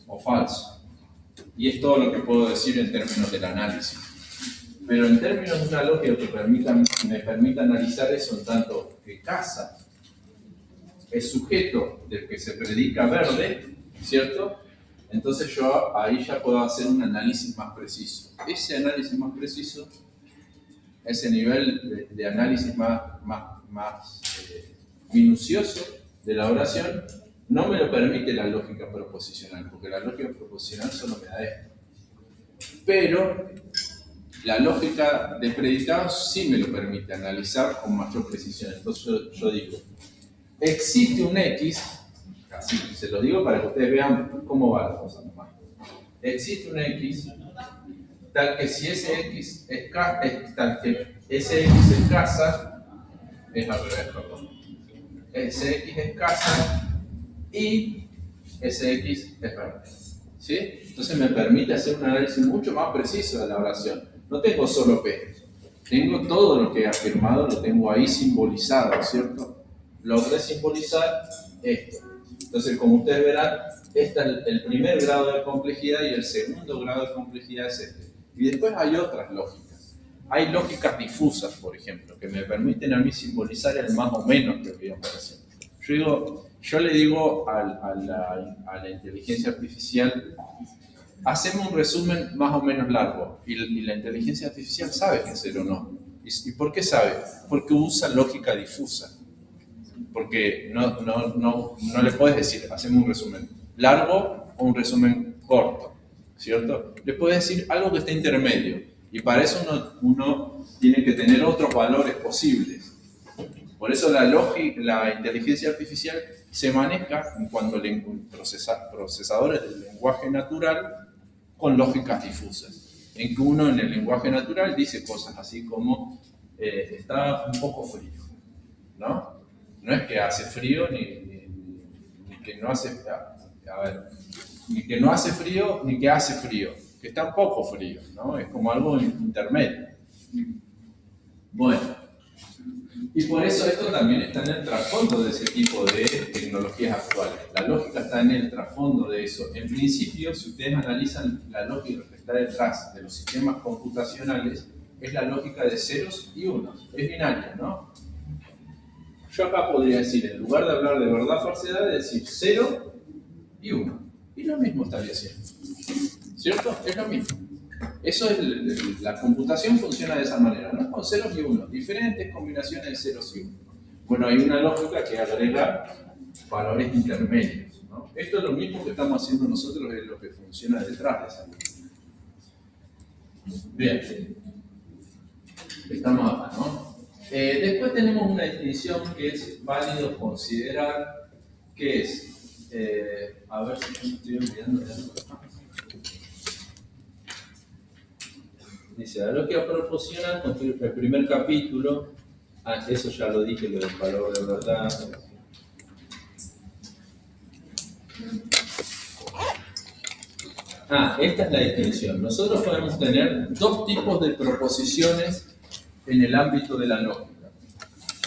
o falso? Y es todo lo que puedo decir en términos del análisis. Pero en términos de una lógica que me permita analizar eso en tanto que casa es sujeto del que se predica verde, ¿cierto? Entonces yo ahí ya puedo hacer un análisis más preciso. Ese análisis más preciso, ese nivel de análisis más minucioso de la oración, no me lo permite la lógica proposicional, porque la lógica proposicional solo me da esto. Pero la lógica de predicados sí me lo permite analizar con mayor precisión. Entonces yo digo, existe un X, así se lo digo para que ustedes vean cómo va la cosa nomás. Existe un X tal que si ese X es casa, es al revés, perdón. Ese X es casa y ese X es verde. ¿Sí? Entonces me permite hacer un análisis mucho más preciso de la oración. No tengo solo P, tengo todo lo que he afirmado, lo tengo ahí simbolizado, ¿cierto? Logré simbolizar esto. Entonces, como ustedes verán, este es el primer grado de complejidad y el segundo grado de complejidad es este. Y después hay otras lógicas. Hay lógicas difusas, por ejemplo, que me permiten a mí simbolizar el más o menos que voy a hacer. Yo le digo a la inteligencia artificial, hacemos un resumen más o menos largo, y la inteligencia artificial sabe qué hacer o no. ¿Y por qué sabe? Porque usa lógica difusa. Porque no le puedes decir, hacemos un resumen largo o un resumen corto, ¿cierto? Le puedes decir algo que esté intermedio, y para eso uno tiene que tener otros valores posibles. Por eso la inteligencia artificial se maneja en cuanto a procesadores del lenguaje natural con lógicas difusas, en que uno en el lenguaje natural dice cosas así como está un poco frío, ¿no? No es que hace frío ni que no hace, ni que no hace frío ni que hace frío, que está un poco frío, ¿no? Es como algo intermedio. Bueno, y por eso esto también está en el trasfondo de ese tipo de tecnologías actuales. La lógica está en el trasfondo de eso. En principio, si ustedes analizan la lógica que está detrás de los sistemas computacionales, es la lógica de ceros y unos. Es binaria, ¿no? Yo acá podría decir, en lugar de hablar de verdad falsedad, decir 0 y 1. Y lo mismo estaría haciendo. ¿Cierto? Es lo mismo. Eso es, la computación funciona de esa manera, ¿no? Con ceros y unos, diferentes combinaciones de ceros y unos. Bueno, hay una lógica que agrega valores intermedios, ¿no? Esto es lo mismo que estamos haciendo nosotros, es lo que funciona detrás de esa lógica. Bien. Estamos acá, ¿no? Después tenemos una distinción que es válido considerar, que es A ver si yo me estoy olvidando de algo. Dice, a lo que proporciona el primer capítulo. Eso ya lo dije, lo del valor de verdad. Esta es la distinción. Nosotros podemos tener dos tipos de proposiciones en el ámbito de la lógica.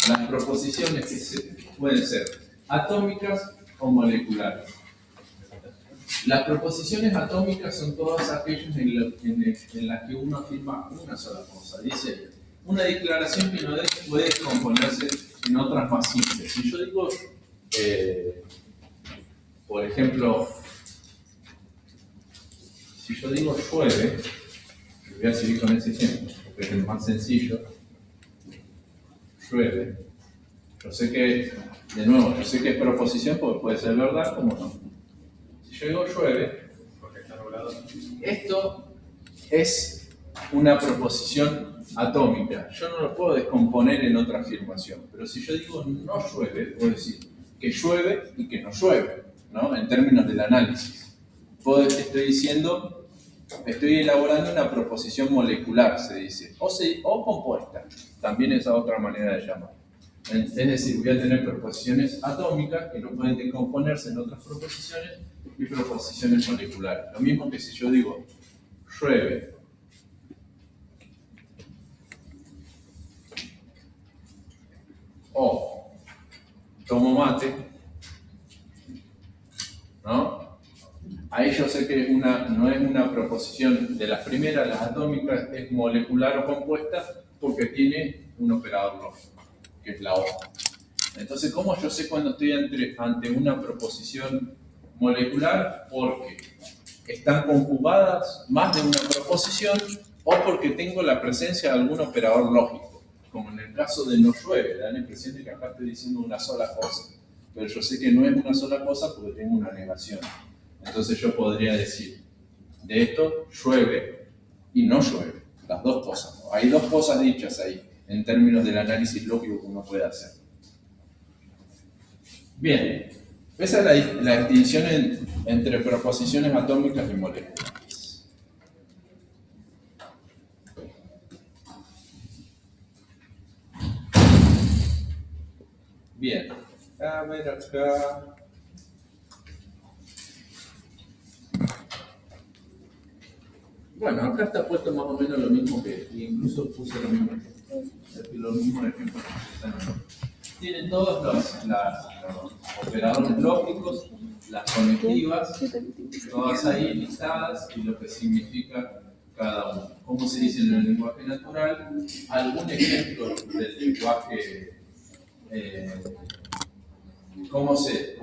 Las proposiciones que pueden ser atómicas o moleculares. Las proposiciones atómicas son todas aquellas en las que uno afirma una sola cosa. Dice, una declaración que no puede componerse en otras más simples. Si yo digo, por ejemplo, si yo digo llueve, voy a seguir con ese ejemplo, porque es el más sencillo. Llueve. Yo sé que, de nuevo, yo sé que es proposición porque puede ser verdad como no. Si yo digo llueve, porque está nublado. Esto es una proposición atómica. Yo no lo puedo descomponer en otra afirmación. Pero si yo digo no llueve, puedo decir que llueve y que no llueve, ¿no? En términos del análisis. Estoy elaborando una proposición molecular, se dice, o compuesta. También es otra manera de llamar. Es decir, voy a tener proposiciones atómicas que no pueden descomponerse en otras proposiciones y proposiciones moleculares. Lo mismo que si yo digo llueve o tomo mate, ¿no? Ahí yo sé que no es una proposición de las primeras, las atómicas, es molecular o compuesta porque tiene un operador lógico, que es la O. Entonces, ¿cómo yo sé cuando estoy ante una proposición molecular? Porque están conjugadas más de una proposición o porque tengo la presencia de algún operador lógico. Como en el caso de no llueve, da la impresión de que acá estoy diciendo una sola cosa. Pero yo sé que no es una sola cosa porque tengo una negación. Entonces yo podría decir, de esto llueve y no llueve. Las dos cosas. Hay dos cosas dichas ahí, en términos del análisis lógico que uno puede hacer. Bien, esa es la distinción entre proposiciones atómicas y moleculares. Bien, a ver acá. Bueno, acá está puesto más o menos lo mismo que, incluso puse los mismos ejemplos que están aquí. Tienen todos los operadores lógicos, las conectivas, todas ahí listadas y lo que significa cada uno. ¿Cómo se dice en el lenguaje natural? Algún ejemplo del lenguaje, cómo se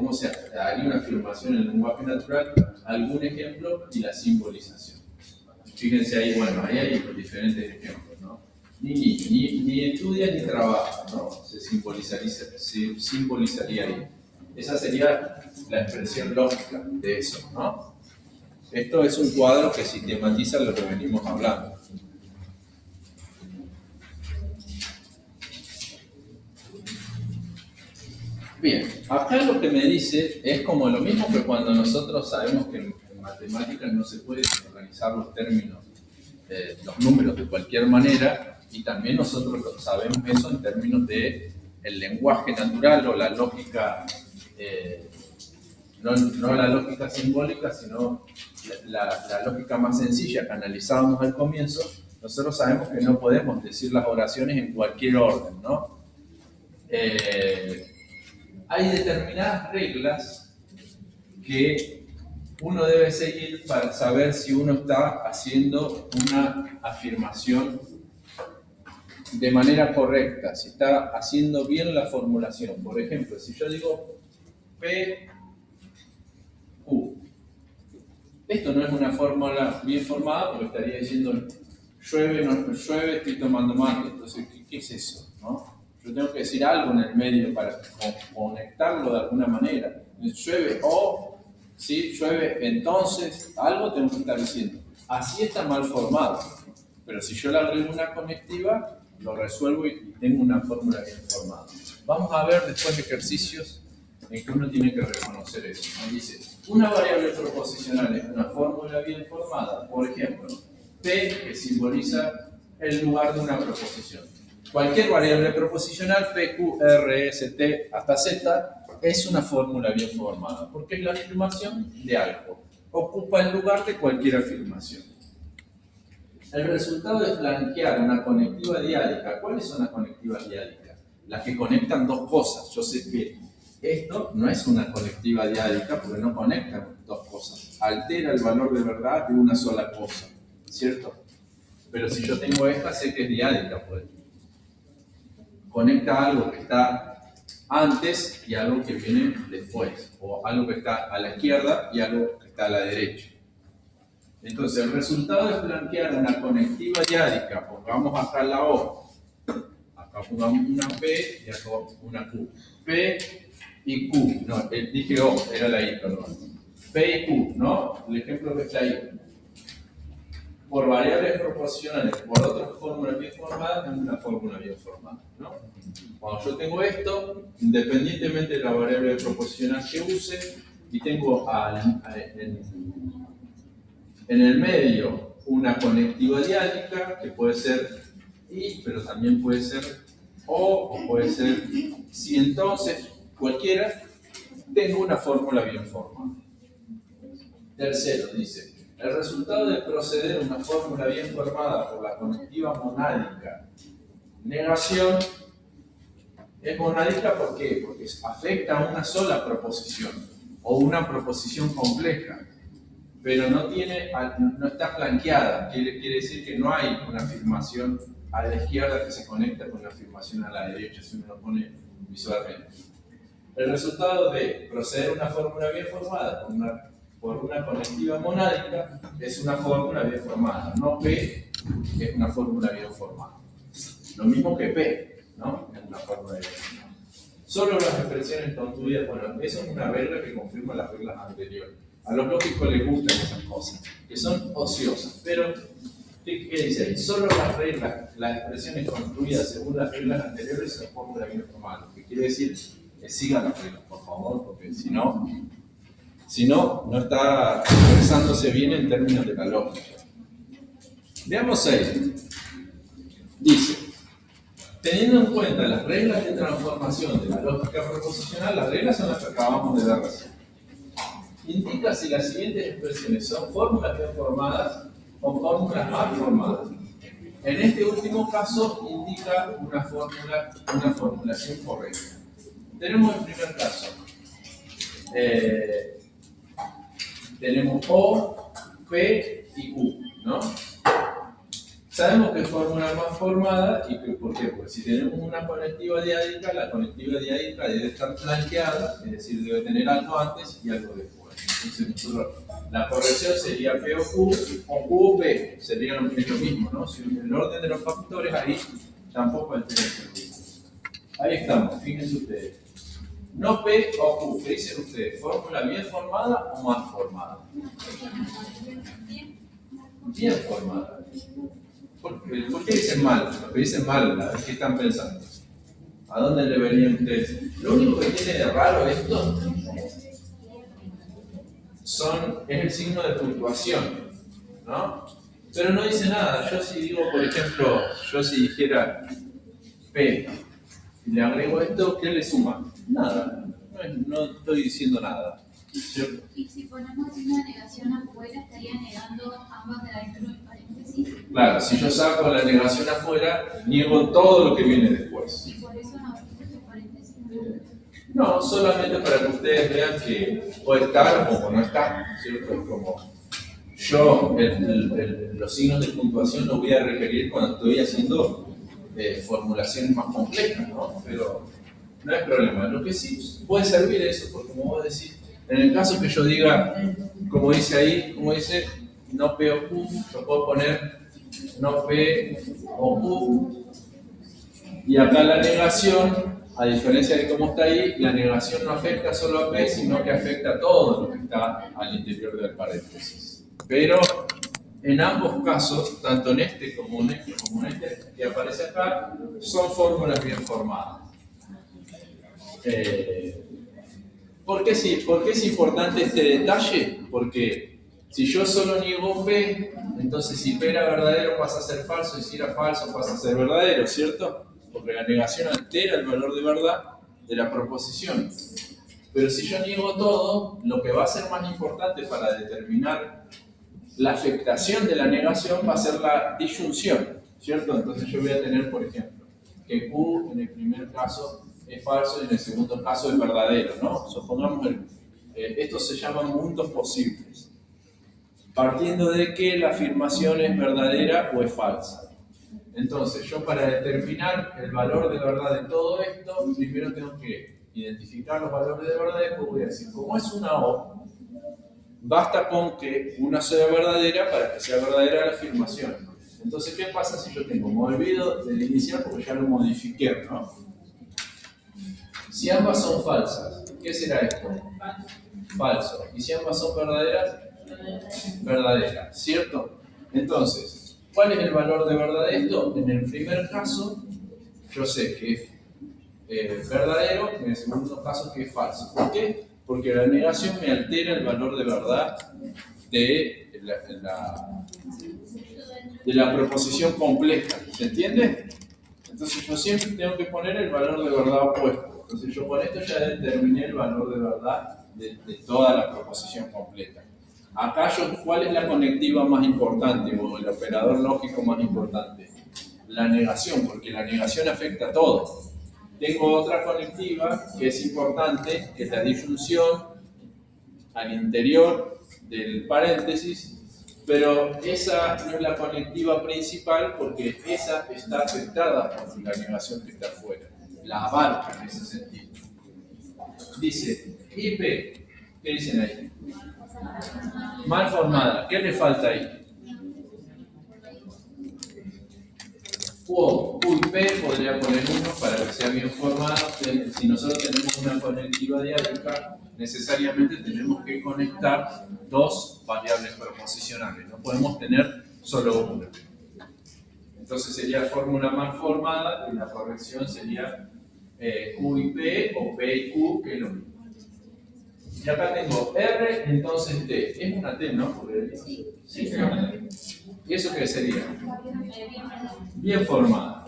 haría una afirmación en el lenguaje natural, algún ejemplo y la simbolización. Fíjense ahí, bueno, ahí hay diferentes ejemplos, ¿no? Ni estudia ni trabaja, ¿no? Se simbolizaría ahí. Esa sería la expresión lógica de eso, ¿no? Esto es un cuadro que sistematiza lo que venimos hablando. Bien, acá lo que me dice es como lo mismo que cuando nosotros sabemos que en matemáticas no se pueden organizar los términos, los números de cualquier manera, y también nosotros sabemos eso en términos de el lenguaje natural o la lógica, no la lógica simbólica, sino la lógica más sencilla que analizábamos al comienzo. Nosotros sabemos que no podemos decir las oraciones en cualquier orden, ¿no? Hay determinadas reglas que uno debe seguir para saber si uno está haciendo una afirmación de manera correcta, si está haciendo bien la formulación. Por ejemplo, si yo digo PQ, esto no es una fórmula bien formada porque estaría diciendo llueve, no llueve, estoy tomando mate. Entonces, ¿qué es eso? ¿No? Yo tengo que decir algo en el medio para conectarlo de alguna manera. Llueve o, ¿sí? Llueve, entonces, algo tengo que estar diciendo. Así está mal formado. Pero si yo le agrego una conectiva, lo resuelvo y tengo una fórmula bien formada. Vamos a ver después ejercicios en que uno tiene que reconocer eso, ¿no? Dice, una variable proposicional es una fórmula bien formada, por ejemplo, P, que simboliza el lugar de una proposición. Cualquier variable proposicional, P, Q, R, S, T, hasta Z, es una fórmula bien formada, porque es la afirmación de algo. Ocupa el lugar de cualquier afirmación. El resultado de flanquear una conectiva diádica. ¿Cuáles son las conectivas diádicas? Las que conectan dos cosas. Yo sé que esto no es una conectiva diádica porque no conecta dos cosas. Altera el valor de verdad de una sola cosa, ¿cierto? Pero si yo tengo esta, sé que es diádica, pues. Conecta algo que está antes y algo que viene después, o algo que está a la izquierda y algo que está a la derecha. Entonces, el resultado de flanquear una conectiva diádica, pongamos acá la O, acá pongamos una P y acá una Q. P y Q, no, dije O, era la I, perdón. P y Q, ¿no? El ejemplo que está ahí. Por variables proporcionales, por otras fórmulas bien formadas, tengo una fórmula bien formada, ¿no? Cuando yo tengo esto, independientemente de la variable proporcional que use, y tengo en el medio una conectiva diádica, que puede ser I, pero también puede ser O puede ser si, entonces, cualquiera, tengo una fórmula bien formada. Tercero, dice, el resultado de proceder a una fórmula bien formada por la conectiva monádica, negación, es monádica ¿por qué? Porque afecta a una sola proposición, o una proposición compleja, pero no está flanqueada, quiere decir que no hay una afirmación a la izquierda que se conecta con una afirmación a la derecha, si uno lo pone visualmente. El resultado de proceder a una fórmula bien formada por una conectiva monádica es una fórmula bien formada, no P es una fórmula bien formada. Lo mismo que P, ¿no? Es una fórmula bien formada. Solo las expresiones construidas, bueno, eso es una regla que confirma las reglas anteriores. A los lógicos les gustan esas cosas, que son ociosas, pero ¿qué dice ahí? Solo las expresiones construidas según las reglas anteriores son fórmulas bien formadas. Lo que quiere decir es sigan las reglas, por favor, porque si no, no está expresándose bien en términos de la lógica. Veamos ahí. Dice, teniendo en cuenta las reglas de transformación de la lógica proposicional, las reglas son las que acabamos de ver recién. Indica si las siguientes expresiones son fórmulas bien formadas o fórmulas mal formadas. En este último caso indica una formulación correcta. Tenemos el primer caso. Tenemos O, P y Q, ¿no? Sabemos que es fórmula más formada y que, ¿por qué? Pues si tenemos una conectiva diádica, la conectiva diádica debe estar flanqueada, es decir, debe tener algo antes y algo después. Entonces, la corrección sería P o Q o P, sería lo mismo, ¿no? Si el orden de los factores ahí tampoco altera el servicio. Ahí estamos, fíjense ustedes. No P o Q, ¿qué dicen ustedes? ¿Fórmula bien formada o mal formada? Bien formada. ¿Por qué dicen mal? Lo que dicen mal, ¿qué están pensando? ¿A dónde deberían ustedes? Lo único que tiene de raro esto es el signo de puntuación, ¿no? Pero no dice nada. Yo si digo, por ejemplo, si dijera P y le agrego esto, ¿qué le suma? Nada. No estoy diciendo nada, ¿cierto? Y si ponemos una negación afuera, estaría negando ambas de adentro del paréntesis. Claro, si yo saco la negación afuera, niego todo lo que viene después. Y por eso no el paréntesis. No, solamente para que ustedes vean que puede estar o no estar, ¿cierto? Es como yo los signos de puntuación los voy a requerir cuando estoy haciendo formulaciones más complejas, ¿no? Pero no hay problema. Lo que sí puede servir eso, porque como vos decís, en el caso que yo diga, como dice ahí, no P o Q, yo puedo poner no P o Q, y acá la negación, a diferencia de cómo está ahí, la negación no afecta solo a P, sino que afecta a todo lo que está al interior del paréntesis. Pero en ambos casos, tanto en este como en este que aparece acá, son fórmulas bien formadas. ¿Por qué es importante este detalle? Porque si yo solo niego P, entonces si P era verdadero pasa a ser falso, y si era falso pasa a ser verdadero, ¿cierto? Porque la negación altera el valor de verdad de la proposición. Pero si yo niego todo, lo que va a ser más importante para determinar la afectación de la negación va a ser la disyunción, ¿cierto? Entonces yo voy a tener, por ejemplo, que Q en el primer caso es falso y en el segundo caso es verdadero, ¿no? Supongamos estos se llaman mundos posibles, partiendo de que la afirmación es verdadera o es falsa. Entonces, yo para determinar el valor de verdad de todo esto, primero tengo que identificar los valores de verdad y después voy a decir, como es una O, basta con que una sea verdadera para que sea verdadera la afirmación. Entonces, ¿qué pasa si yo tengo? Me olvido del inicial porque ya lo modifiqué, ¿no? Si ambas son falsas, ¿qué será esto? Falso. ¿Y si ambas son verdaderas? Verdadera, ¿cierto? Entonces, ¿cuál es el valor de verdad de esto? En el primer caso, yo sé que es verdadero, en el segundo caso que es falso. ¿Por qué? Porque la negación me altera el valor de verdad de la proposición compleja. ¿Se entiende? Entonces yo siempre tengo que poner el valor de verdad opuesto. Entonces yo con esto ya determiné el valor de verdad de toda la proposición completa. Acá ¿cuál es la conectiva más importante o el operador lógico más importante? La negación, porque la negación afecta a todo. Tengo otra conectiva que es importante, que es la disyunción al interior del paréntesis, pero esa no es la conectiva principal porque esa está afectada por la negación que está afuera. La abarca en ese sentido. Dice, IP, ¿qué dicen ahí? Mal formada, ¿qué le falta ahí? Q y P podría poner uno para que sea bien formado. Si nosotros tenemos una conectiva diádica, necesariamente tenemos que conectar dos variables proposicionales. No podemos tener solo una. Entonces sería fórmula mal formada y la corrección sería Q y P o P y Q, que es lo mismo. Y acá tengo R, entonces T. Es una T, ¿no? Sí. Sí. ¿Y eso qué sería? Bien formada.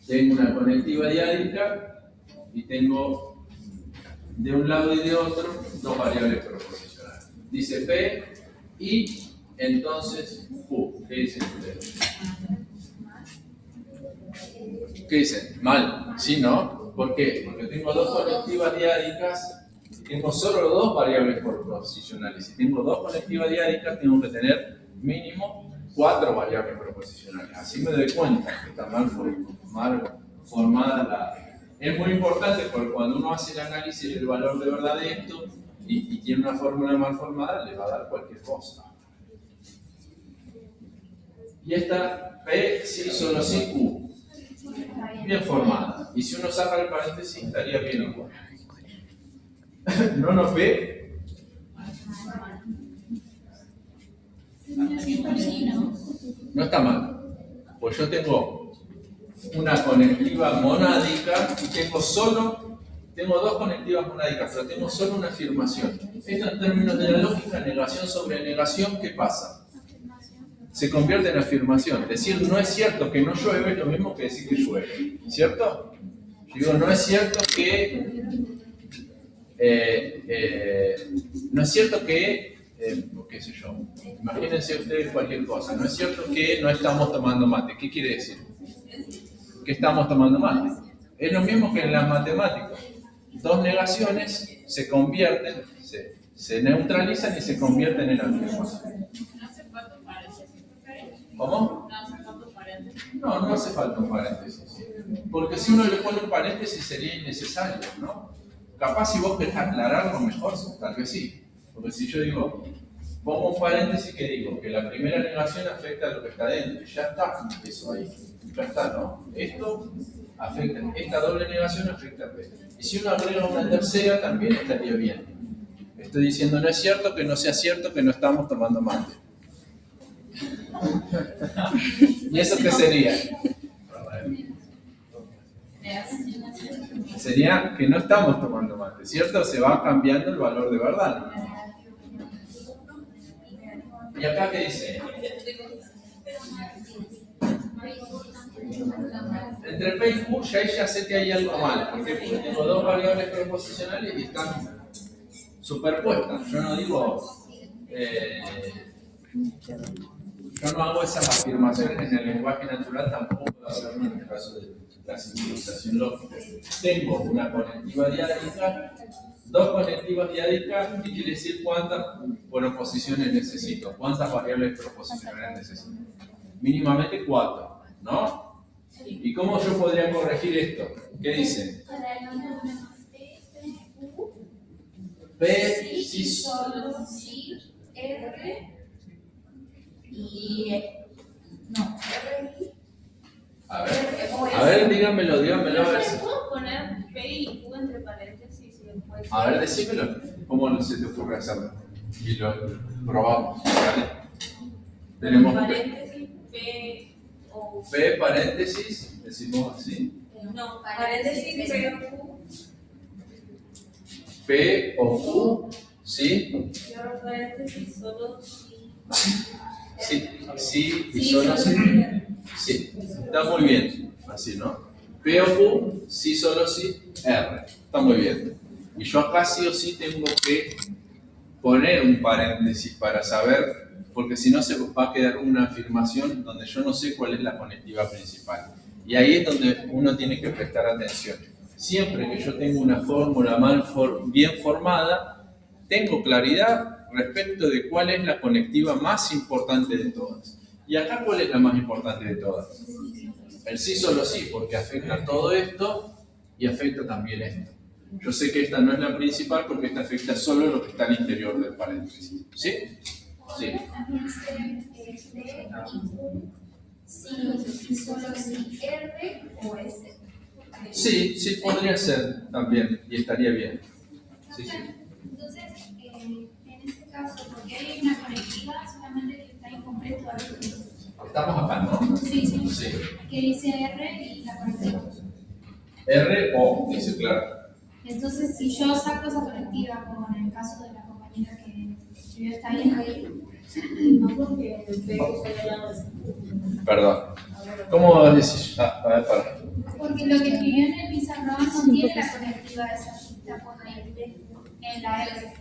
Tengo una conectiva diádica y tengo de un lado y de otro dos variables proposicionales. Dice P y entonces Q. ¿Qué dicen ustedes? ¿Qué dicen? Mal. ¿Sí, no? ¿Por qué? Porque tengo dos conectivas diádicas. Tengo solo dos variables proposicionales. Si tengo dos conectivas diádicas, tengo que tener mínimo 4 variables proposicionales. Así me doy cuenta que está mal formada la... Es muy importante porque cuando uno hace el análisis del valor de verdad de esto y tiene una fórmula mal formada, le va a dar cualquier cosa. Y esta P, sí, solo sí, Q. Bien formada. Y si uno saca el paréntesis, estaría bien igual. ¿No P? No está mal. Pues yo tengo una conectiva monádica y tengo dos conectivas monádicas, pero tengo solo una afirmación. Esto en términos de la lógica, negación sobre negación, ¿qué pasa? Se convierte en afirmación. Decir no es cierto que no llueve es lo mismo que decir que llueve. ¿Cierto? Yo digo, no es cierto que... no es cierto que, qué sé yo, imagínense ustedes cualquier cosa, no es cierto que no estamos tomando mate. ¿Qué quiere decir? Que estamos tomando mate. Es lo mismo que en las matemáticas. Dos negaciones se convierten, se neutralizan y se convierten en afirmación. ¿Cómo? No hace falta un paréntesis. Porque si uno le pone un paréntesis sería innecesario, ¿no? Capaz si vos querés aclararlo mejor, tal vez sí. Porque si yo digo, pongo un paréntesis que digo que la primera negación afecta a lo que está dentro, y ya está eso ahí. Ya está, ¿no? Esto afecta, esta doble negación afecta a P. Y si uno agrega una tercera, también estaría bien. Estoy diciendo, no es cierto que no sea cierto que no estamos tomando mate. ¿Y eso qué sería? Sería que no estamos tomando mate, ¿cierto? Se va cambiando el valor de verdad. ¿Y acá qué dice? Entre P y Q ya sé que hay algo mal. ¿Por qué? Porque tengo dos variables proposicionales y están superpuestas. Yo no digo... yo no hago esas afirmaciones en el lenguaje natural, tampoco puedo hacerlo en el caso de la sincronización lógica. Tengo una conectiva diádica, dos conectivas diádicas, ¿qué quiere decir cuántas proposiciones necesito? ¿Cuántas variables proposicionales necesito? Mínimamente 4, ¿no? ¿Y cómo yo podría corregir esto? ¿Qué dicen? P, Sí, solo sí, R y no, R a ver, díganmelo, a ver si... ¿Puedo poner P y Q entre paréntesis y después? A ver, decímelo. ¿Cómo se te ocurre hacerlo? Y lo probamos, ¿vale? Tenemos paréntesis, P o P paréntesis, decimos así. no, paréntesis, P o Q. P o Q, ¿sí? Cierro paréntesis, solo sí. Sí, y solo sí. Sí, está muy bien. Así, ¿no? P o Q, sí, solo sí, R. Está muy bien. Y yo acá sí o sí tengo que poner un paréntesis para saber, porque si no se va a quedar una afirmación donde yo no sé cuál es la conectiva principal. Y ahí es donde uno tiene que prestar atención. Siempre que yo tengo una fórmula bien formada, tengo claridad respecto de cuál es la conectiva más importante de todas. ¿Y acá cuál es la más importante de todas? El sí solo sí, porque afecta todo esto y afecta también esto. Yo sé que esta no es la principal porque esta afecta solo lo que está al interior del paréntesis. ¿Sí? Sí. sí, solo sí, R o S. Sí, podría ser también y estaría bien. Sí. Entonces, en este caso, porque hay una conectiva solamente que está incompleto. Estamos acá, ¿no? Sí. Sí. Que dice R y la conectiva. R o, dice claro. Entonces, si yo saco esa conectiva, como en el caso de la compañera que escribió, está bien ahí. No porque el P está al lado de Perdón. ¿Cómo decís? A ver, para. Porque lo que escribió en el pizarrón no tiene la conectiva esa que está por ahí en la R.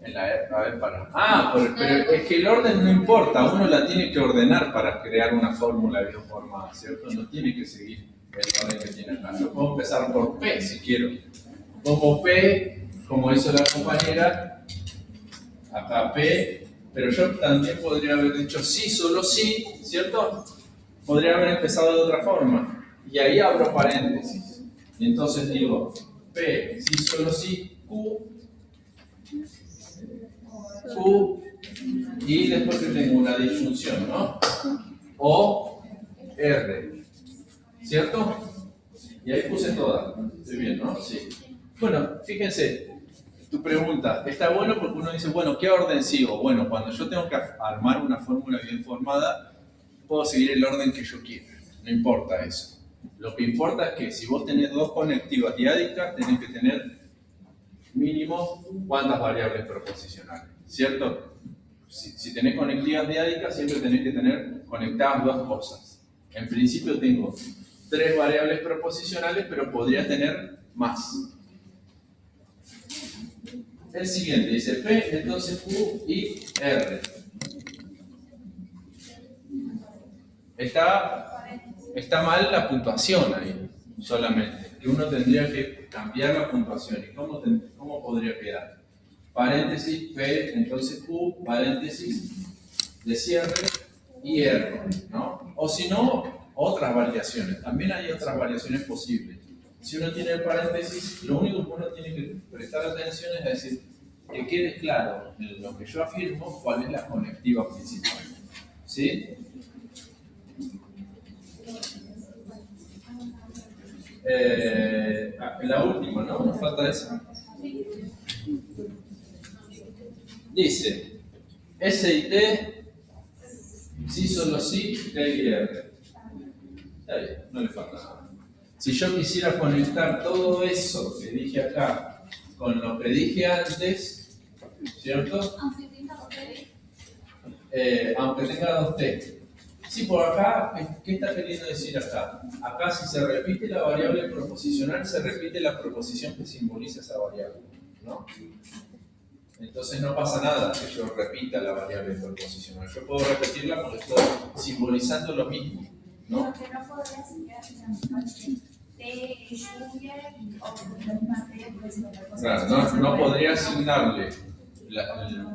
En la R, a ver, para. Pero es que el orden no importa, uno la tiene que ordenar para crear una fórmula bien formada, ¿cierto? No tiene que seguir el orden que tiene acá. Yo puedo empezar por P si quiero. Pongo P, como hizo la compañera, acá P, pero yo también podría haber dicho sí, solo sí, ¿cierto? Podría haber empezado de otra forma. Y ahí abro paréntesis. Y entonces digo P, sí, solo sí, Q, y después que tengo una disyunción, ¿no? O, R, ¿cierto? Y ahí puse todas. Estoy bien, ¿no? Sí. Bueno, fíjense, tu pregunta, está bueno porque uno dice, bueno, ¿qué orden sigo? Bueno, cuando yo tengo que armar una fórmula bien formada, puedo seguir el orden que yo quiera, no importa eso. Lo que importa es que si vos tenés dos conectivas diádicas, tenés que tener mínimo cuántas variables proposicionales, ¿cierto? Si tenés conectivas diádicas, siempre tenés que tener conectadas dos cosas. En principio tengo 3 variables proposicionales, pero podría tener más. El siguiente dice P, entonces Q y R. Está mal la puntuación ahí, solamente. Que uno tendría que cambiar la puntuación. ¿Y cómo podría quedar? Paréntesis, P, entonces Q, paréntesis de cierre y R, ¿no? O si no, otras variaciones. También hay otras variaciones posibles. Si uno tiene el paréntesis, lo único que uno tiene que prestar atención es decir, que quede claro en lo que yo afirmo cuál es la conectiva principal. ¿Sí? La última, ¿no? Nos falta esa. Dice, S y T, sí, solo sí, T y R. Está bien, no le falta nada. Si yo quisiera conectar todo eso que dije acá con lo que dije antes, ¿cierto? Aunque tenga dos T. Sí, por acá, ¿qué está queriendo decir acá? Acá si se repite la variable proposicional, se repite la proposición que simboliza esa variable, ¿no? Entonces no pasa nada que yo repita la variable proposicional. Yo puedo repetirla porque estoy simbolizando lo mismo, ¿no? Porque no podría ser de lluvia o Claro, no podría asignarle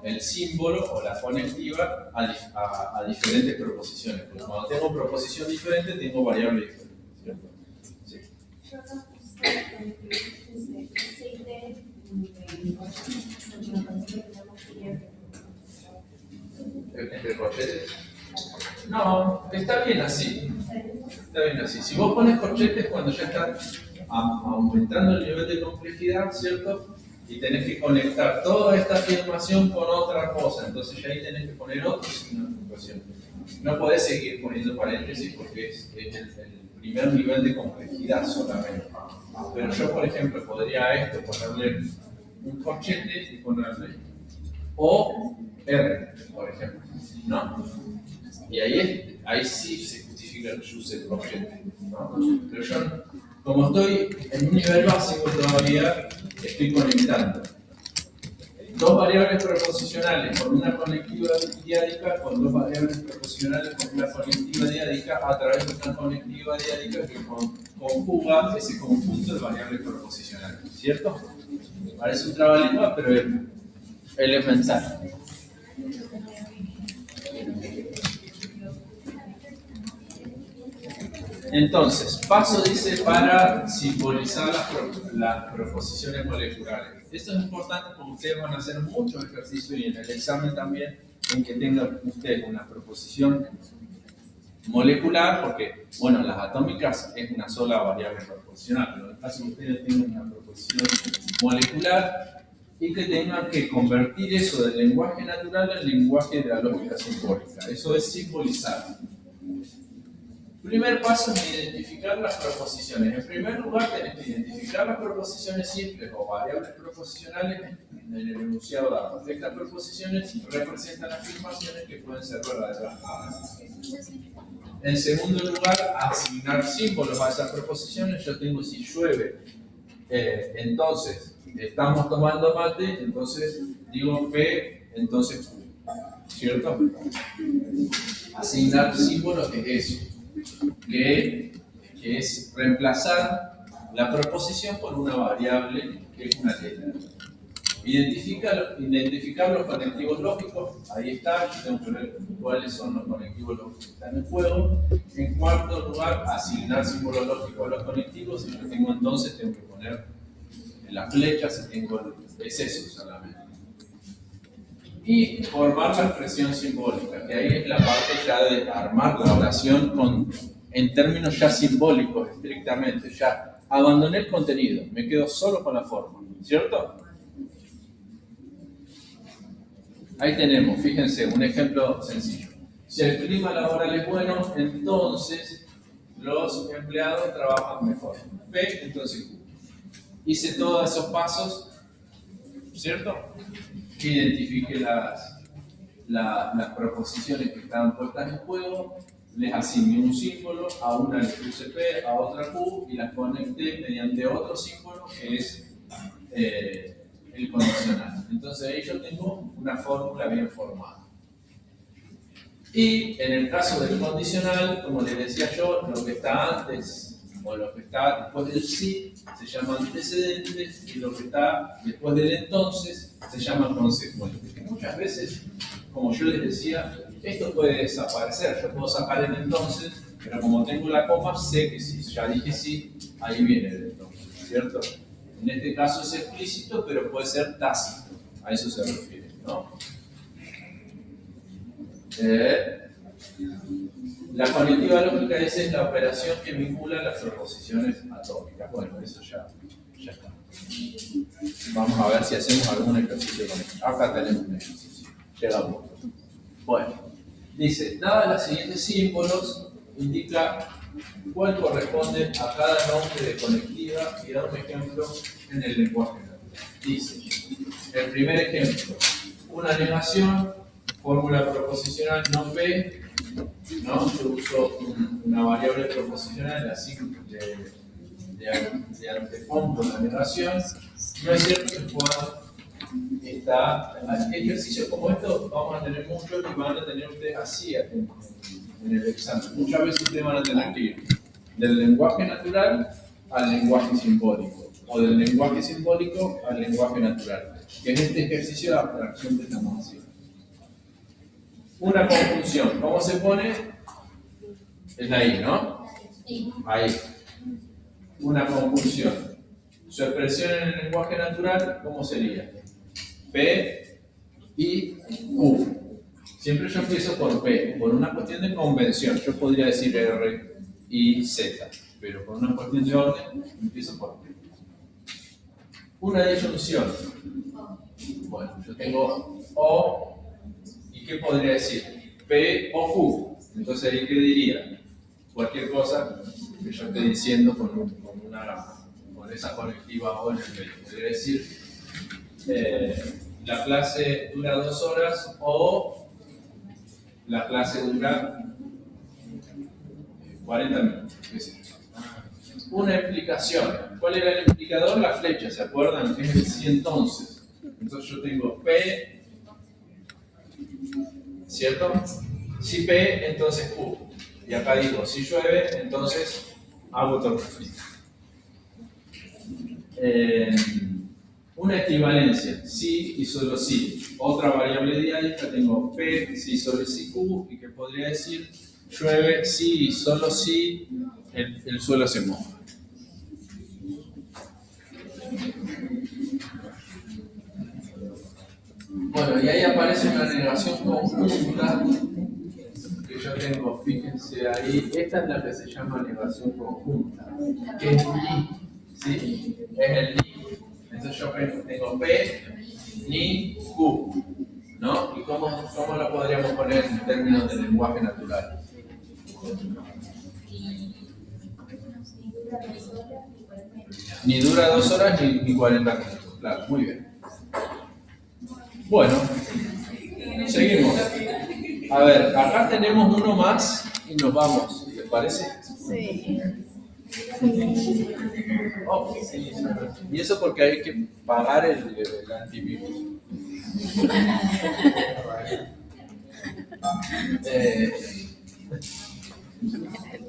el símbolo o la conectiva a diferentes proposiciones. Porque cuando tengo proposición diferente, tengo variable diferente, ¿cierto? Sí. Yo no puse ¿Entre corchetes? No, está bien así. Está bien así. Si vos pones corchetes cuando ya estás aumentando el nivel de complejidad, ¿cierto? Y tenés que conectar toda esta afirmación con otra cosa, entonces ya ahí tenés que poner otro signo de puntuación. No podés seguir poniendo paréntesis porque es el primer nivel de complejidad solamente. Pero yo, por ejemplo, podría a esto ponerle un corchete y ponerle O, R, por ejemplo, ¿no? Y ahí sí se justifica el use del corchete, ¿no? Pero yo, como estoy en un nivel básico todavía, estoy conectando dos variables proposicionales con una conectiva diádica, con dos variables proposicionales con una conectiva diádica a través de una conectiva diádica que conjuga ese conjunto de variables proposicionales, ¿cierto? Parece un trabalengua, pero es elemental. Entonces, paso dice para simbolizar las proposiciones moleculares. Esto es importante porque ustedes van a hacer muchos ejercicios y en el examen también en que tengan ustedes una proposición molecular, porque, bueno, las atómicas es una sola variable proposicional, pero en el caso que ustedes tengan una proposición molecular y que tengan que convertir eso del lenguaje natural al lenguaje de la lógica simbólica. Eso es simbolizar. Primer paso es identificar las proposiciones. En primer lugar, tenés que identificar las proposiciones simples o variables proposicionales en el enunciado dado. Estas proposiciones representan afirmaciones que pueden ser verdaderas. En segundo lugar, asignar símbolos a esas proposiciones. Yo tengo si llueve, entonces estamos tomando mate, entonces digo P, entonces Q. ¿Cierto? Asignar símbolos es eso. Que es reemplazar la proposición por una variable que es una letra. Identificar los conectivos lógicos, ahí está, yo tengo que ver cuáles son los conectivos lógicos que están en juego. En cuarto lugar, asignar símbolos lógicos a los conectivos, y yo tengo entonces, tengo que poner en las flechas, es eso solamente. Y formar la expresión simbólica, que ahí es la parte ya de armar la oración en términos ya simbólicos, estrictamente. Ya abandoné el contenido, me quedo solo con la forma, ¿cierto? Ahí tenemos, fíjense, un ejemplo sencillo. Si el clima laboral es bueno, entonces los empleados trabajan mejor. P, entonces Q. Hice todos esos pasos, ¿cierto? Identifique las proposiciones que estaban puestas en juego, les asigné un símbolo, a una le puse P, a otra Q, y las conecté mediante otro símbolo que es el condicional. Entonces ahí yo tengo una fórmula bien formada. Y en el caso del condicional, como les decía yo, lo que está antes o lo que está después del sí se llama antecedente, y lo que está después del entonces se llama consecuente. Muchas veces, como yo les decía, esto puede desaparecer. Yo puedo sacar el entonces, pero como tengo la coma, sé que si ya dije sí, ahí viene el entonces, ¿cierto? En este caso es explícito, pero puede ser tácito. A eso se refiere, ¿no? La conectiva lógica es la operación que vincula las proposiciones atómicas. Bueno, eso ya está. Vamos a ver si hacemos algún ejercicio con esto. Acá tenemos un ejercicio. Llegamos. Bueno, dice, dadas las siguientes símbolos, indica cuál corresponde a cada nombre de conectiva y da un ejemplo en el lenguaje natural. Dice, el primer ejemplo, una negación, fórmula proposicional no P, ¿no? Yo uso una variable proposicional de antepongo la negación. No es cierto que Juan está. Ejercicios como estos vamos a tener muchos y van a tener ustedes así en el examen. Muchas veces ustedes van a tener que ir del lenguaje natural al lenguaje simbólico, o del lenguaje simbólico al lenguaje natural, que es este ejercicio de abstracción que estamos haciendo. Una conjunción, ¿cómo se pone? Es ahí, ¿no? Ahí. Una conjunción. Su expresión en el lenguaje natural, ¿cómo sería? P y Q. Siempre yo empiezo por P, por una cuestión de convención. Yo podría decir R y Z, pero por una cuestión de orden, empiezo por P. Una disyunción. Bueno, yo tengo O, ¿y qué podría decir? P o Q. Entonces, ¿ahí qué diría? Cualquier cosa que yo esté diciendo con esa conectiva O en el medio. Podría decir, la clase dura 2 horas o la clase dura 40 minutos. Una implicación. ¿Cuál era el implicador? La flecha, ¿se acuerdan? Es el si entonces. Entonces yo tengo P, ¿cierto? Si P, entonces Q. Y acá digo, si llueve, entonces hago tormenta. Una equivalencia, si y solo si. Otra variable dialéctica, tengo P, si, solo si, Q, y que podría decir, llueve, si y solo si, el suelo se moja. Bueno, y ahí aparece una negación conjunta que yo tengo, fíjense ahí, esta es la que se llama negación conjunta, que es ni, ¿sí? Es el ni. Entonces yo tengo P, ni, Q, ¿no? ¿Y cómo lo podríamos poner en términos de lenguaje natural? Ni dura 2 horas ni 40 minutos, claro, muy bien. Bueno, seguimos. A ver, acá tenemos uno más y nos vamos, ¿les parece? Sí. Oh, sí, y eso porque hay que pagar el antivirus.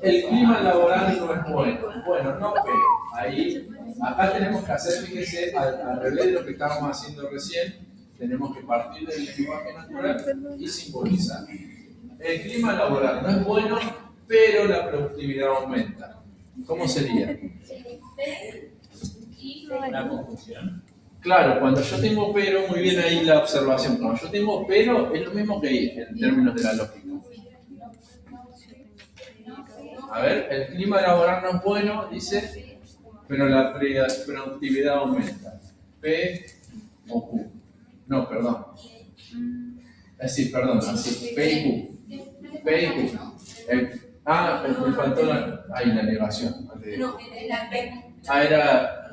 El clima laboral no es bueno. Bueno, no, pero ahí, acá tenemos que hacer, fíjese, al revés de lo que estábamos haciendo recién, tenemos que partir del lenguaje natural y simbolizar. El clima laboral no es bueno, pero la productividad aumenta. ¿Cómo sería? Una conjunción. Claro, cuando yo tengo pero, muy bien ahí la observación, cuando yo tengo pero es lo mismo que ahí, en términos de la lógica. A ver, el clima laboral no es bueno, dice, pero la productividad aumenta. P o Q. No, perdón. Sí, perdón, así, P y Q. P y Q. Me faltó la negación. No, la P. Era,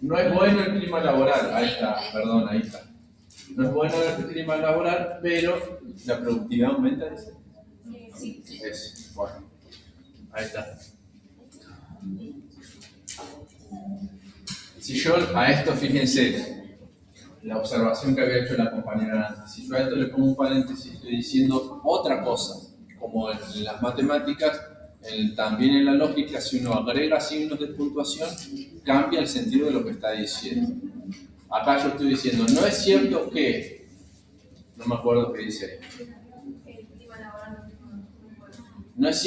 no es bueno el clima laboral, ahí está, perdón, ahí está. No es bueno el clima laboral, pero la productividad aumenta, dice. Sí. Es, bueno, ahí está. Si yo a esto, fíjense, la observación que había hecho la compañera antes, si yo a esto le pongo un paréntesis, estoy diciendo otra cosa, como en las matemáticas, también en la lógica, si uno agrega signos de puntuación, cambia el sentido de lo que está diciendo. Acá yo estoy diciendo, no es cierto que, no me acuerdo qué dice ahí. No es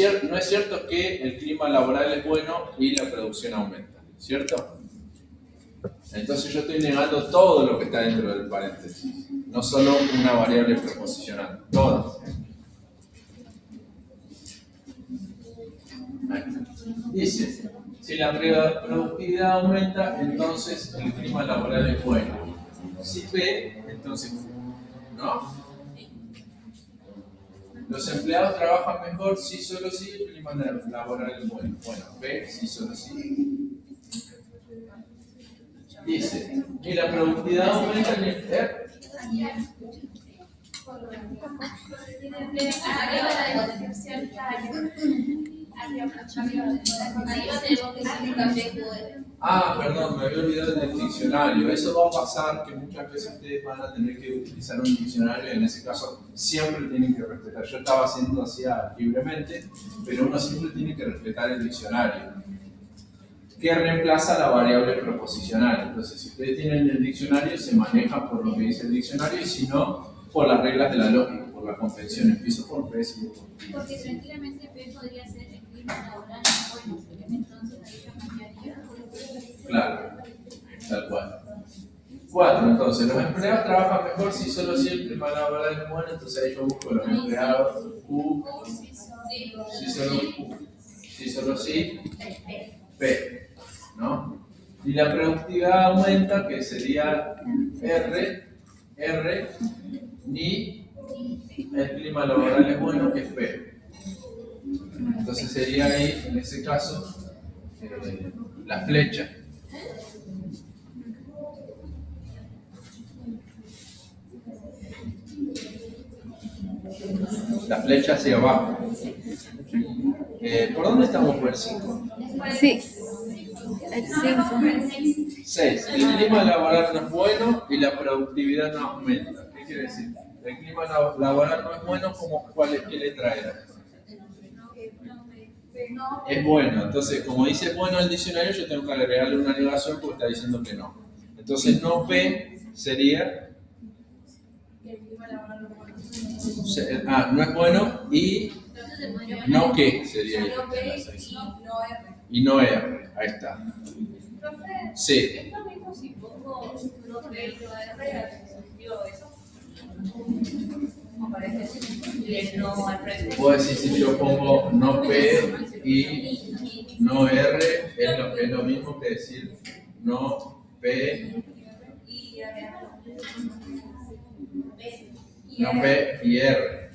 cierto que el clima laboral es bueno y la producción aumenta, ¿cierto? Entonces yo estoy negando todo lo que está dentro del paréntesis, no solo una variable proposicional, todas. Dice, si la productividad aumenta, entonces el clima laboral es bueno. Si P, entonces, ¿no? Los empleados trabajan mejor si solo si el clima laboral es bueno. Bueno, P, si solo si. Dice, y la productividad aumenta en el R. Arriba la descripción está arriba tenemos que significa Ah, perdón, me había olvidado del diccionario. Eso va a pasar que muchas veces ustedes van a tener que utilizar un diccionario y en ese caso siempre tienen que respetar. Yo estaba haciendo así libremente, pero uno siempre tiene que respetar el diccionario, que reemplaza la variable preposicional. Entonces, si ustedes tienen el diccionario, se manejan por lo que dice el diccionario y si no, por las reglas de la lógica, por las convenciones. Empiezo por P, sí. Porque tranquilamente P podría ser el clima laboral bueno, entonces ahí ya cambiaría. Claro, tal cual. 4, entonces, los empleados trabajan mejor si solo si el clima laboral es bueno, entonces ahí yo busco los empleados Q, si solo si P, ¿no? Y la productividad aumenta, que sería R, ni el clima laboral es bueno, que es P. Entonces sería ahí, en ese caso, la flecha. La flecha hacia abajo. ¿Por dónde estamos? ¿Por el 5? Sí. El 5. 6. El clima laboral no es bueno y la productividad no aumenta. ¿Qué quiere decir? El clima laboral no es bueno, ¿qué letra era? Es bueno. Entonces, como dice bueno el diccionario, yo tengo que agregarle una negación porque está diciendo que no. Entonces, no P sería... no es bueno y no que sería ahí. Y no R, ahí está. Sí. ¿Es lo mismo si pongo no P y no R al sentido de eso? ¿O parece y no al frente? Puedo decir si yo pongo no P y no R, es lo mismo que decir no P, no P y R.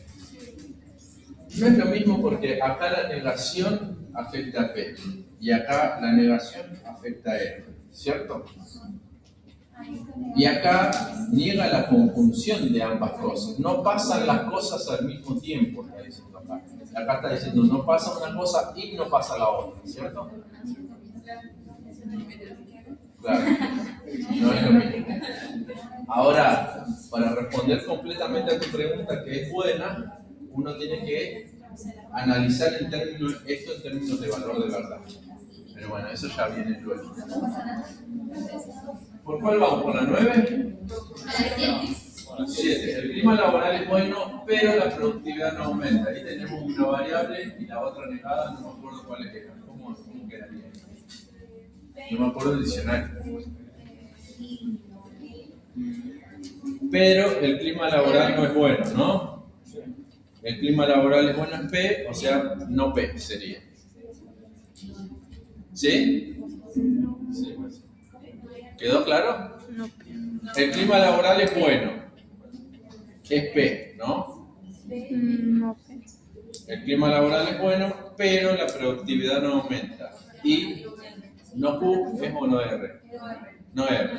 No es lo mismo porque acá la negación afecta a P y acá la negación afecta a R, ¿cierto? Y acá niega la conjunción de ambas cosas. No pasan las cosas al mismo tiempo, está diciendo acá. Acá está diciendo no pasa una cosa y no pasa la otra, ¿cierto? Claro, no es lo mismo. Ahora, para responder completamente a tu pregunta, que es buena, uno tiene que analizar esto en términos de valor de verdad. Pero bueno, eso ya viene luego. ¿Por cuál vamos? ¿Por la 9? 7. El clima laboral es bueno, pero la productividad no aumenta. Ahí tenemos una variable y la otra negada, no me acuerdo cuál es. ¿Cómo quedaría? No me acuerdo del diccionario. Pero el clima laboral no es bueno, ¿no? El clima laboral es bueno en P, o sea, no P sería. ¿Sí? Sí. ¿Quedó claro? No. El clima laboral es bueno. Es P, ¿no? No. El clima laboral es bueno, pero la productividad no aumenta. Y no Q es o no R. No R.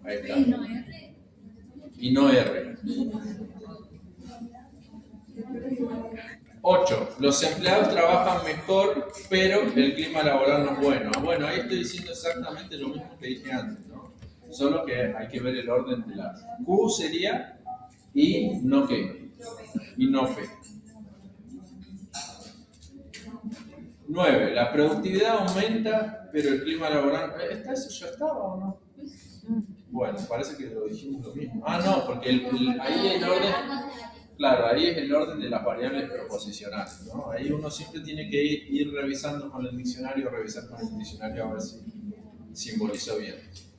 Ahí está. Y no R. 8. Los empleados trabajan mejor, pero el clima laboral no es bueno. Bueno, ahí estoy diciendo exactamente lo mismo que dije antes, ¿no? Solo que hay que ver el orden de las. Q sería y no qué. Y no P. 9. La productividad aumenta, pero el clima laboral... ¿Eso ya estaba o no? Bueno, parece que lo dijimos lo mismo. Ah, no, porque ahí el orden... Claro, ahí es el orden de las variables preposicionales, ¿no? Ahí uno siempre tiene que ir revisando con el diccionario, revisar con el diccionario a ver si simbolizó bien.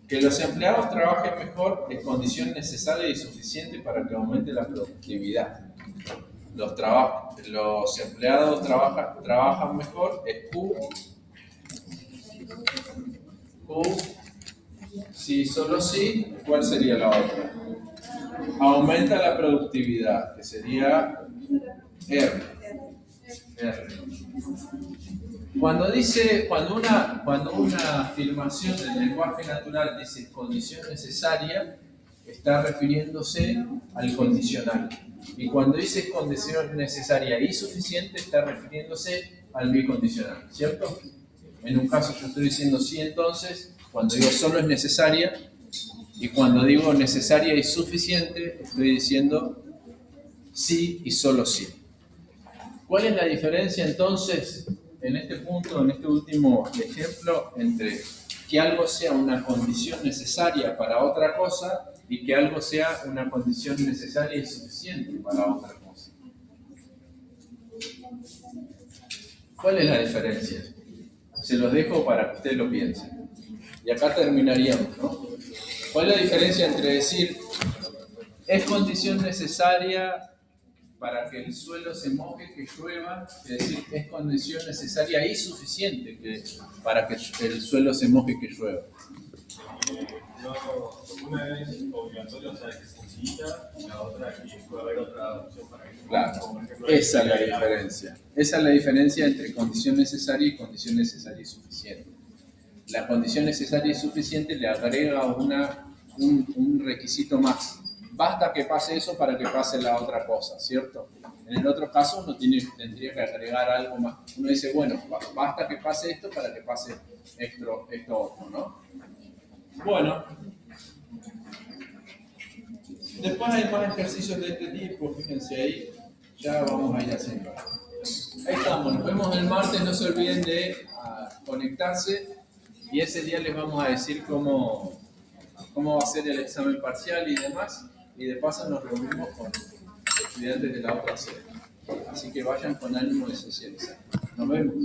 Que los empleados trabajen mejor es condición necesaria y suficiente para que aumente la productividad. Los empleados trabajan mejor es Q, si solo sí, ¿cuál sería la otra? aumenta la productividad, que sería R. Cuando una afirmación del lenguaje natural dice condición necesaria, está refiriéndose al condicional. Y cuando dice condición necesaria y suficiente, está refiriéndose al bicondicional, ¿cierto? En un caso yo estoy diciendo sí, entonces, cuando digo solo es necesaria, y cuando digo necesaria y suficiente, estoy diciendo sí y solo sí. ¿Cuál es la diferencia entonces, en este punto, en este último ejemplo, entre que algo sea una condición necesaria para otra cosa y que algo sea una condición necesaria y suficiente para otra cosa? ¿Cuál es la diferencia? Se los dejo para que ustedes lo piensen. Y acá terminaríamos, ¿no? ¿Cuál es la diferencia entre decir es condición necesaria para que el suelo se moje, que llueva, y decir es condición necesaria y suficiente para que el suelo se moje, que llueva? Una es obligatoria, o sea, que se necesita, y la otra que puede haber otra opción para que... Claro, esa es la diferencia. Esa es la diferencia entre condición necesaria y condición necesaria y suficiente. La condición necesaria y suficiente le agrega un requisito más. Basta que pase eso para que pase la otra cosa, ¿cierto? En el otro caso uno tendría que agregar algo más. Uno dice, bueno, basta que pase esto para que pase esto otro, ¿no? Bueno, después hay más ejercicios de este tipo, fíjense ahí, ya vamos a ir haciendo. Ahí estamos, nos vemos el martes, no se olviden de conectarse y ese día les vamos a decir cómo va a ser el examen parcial y demás, y de paso nos reunimos con estudiantes de la otra sede. Así que vayan con ánimo de socializar. Nos vemos.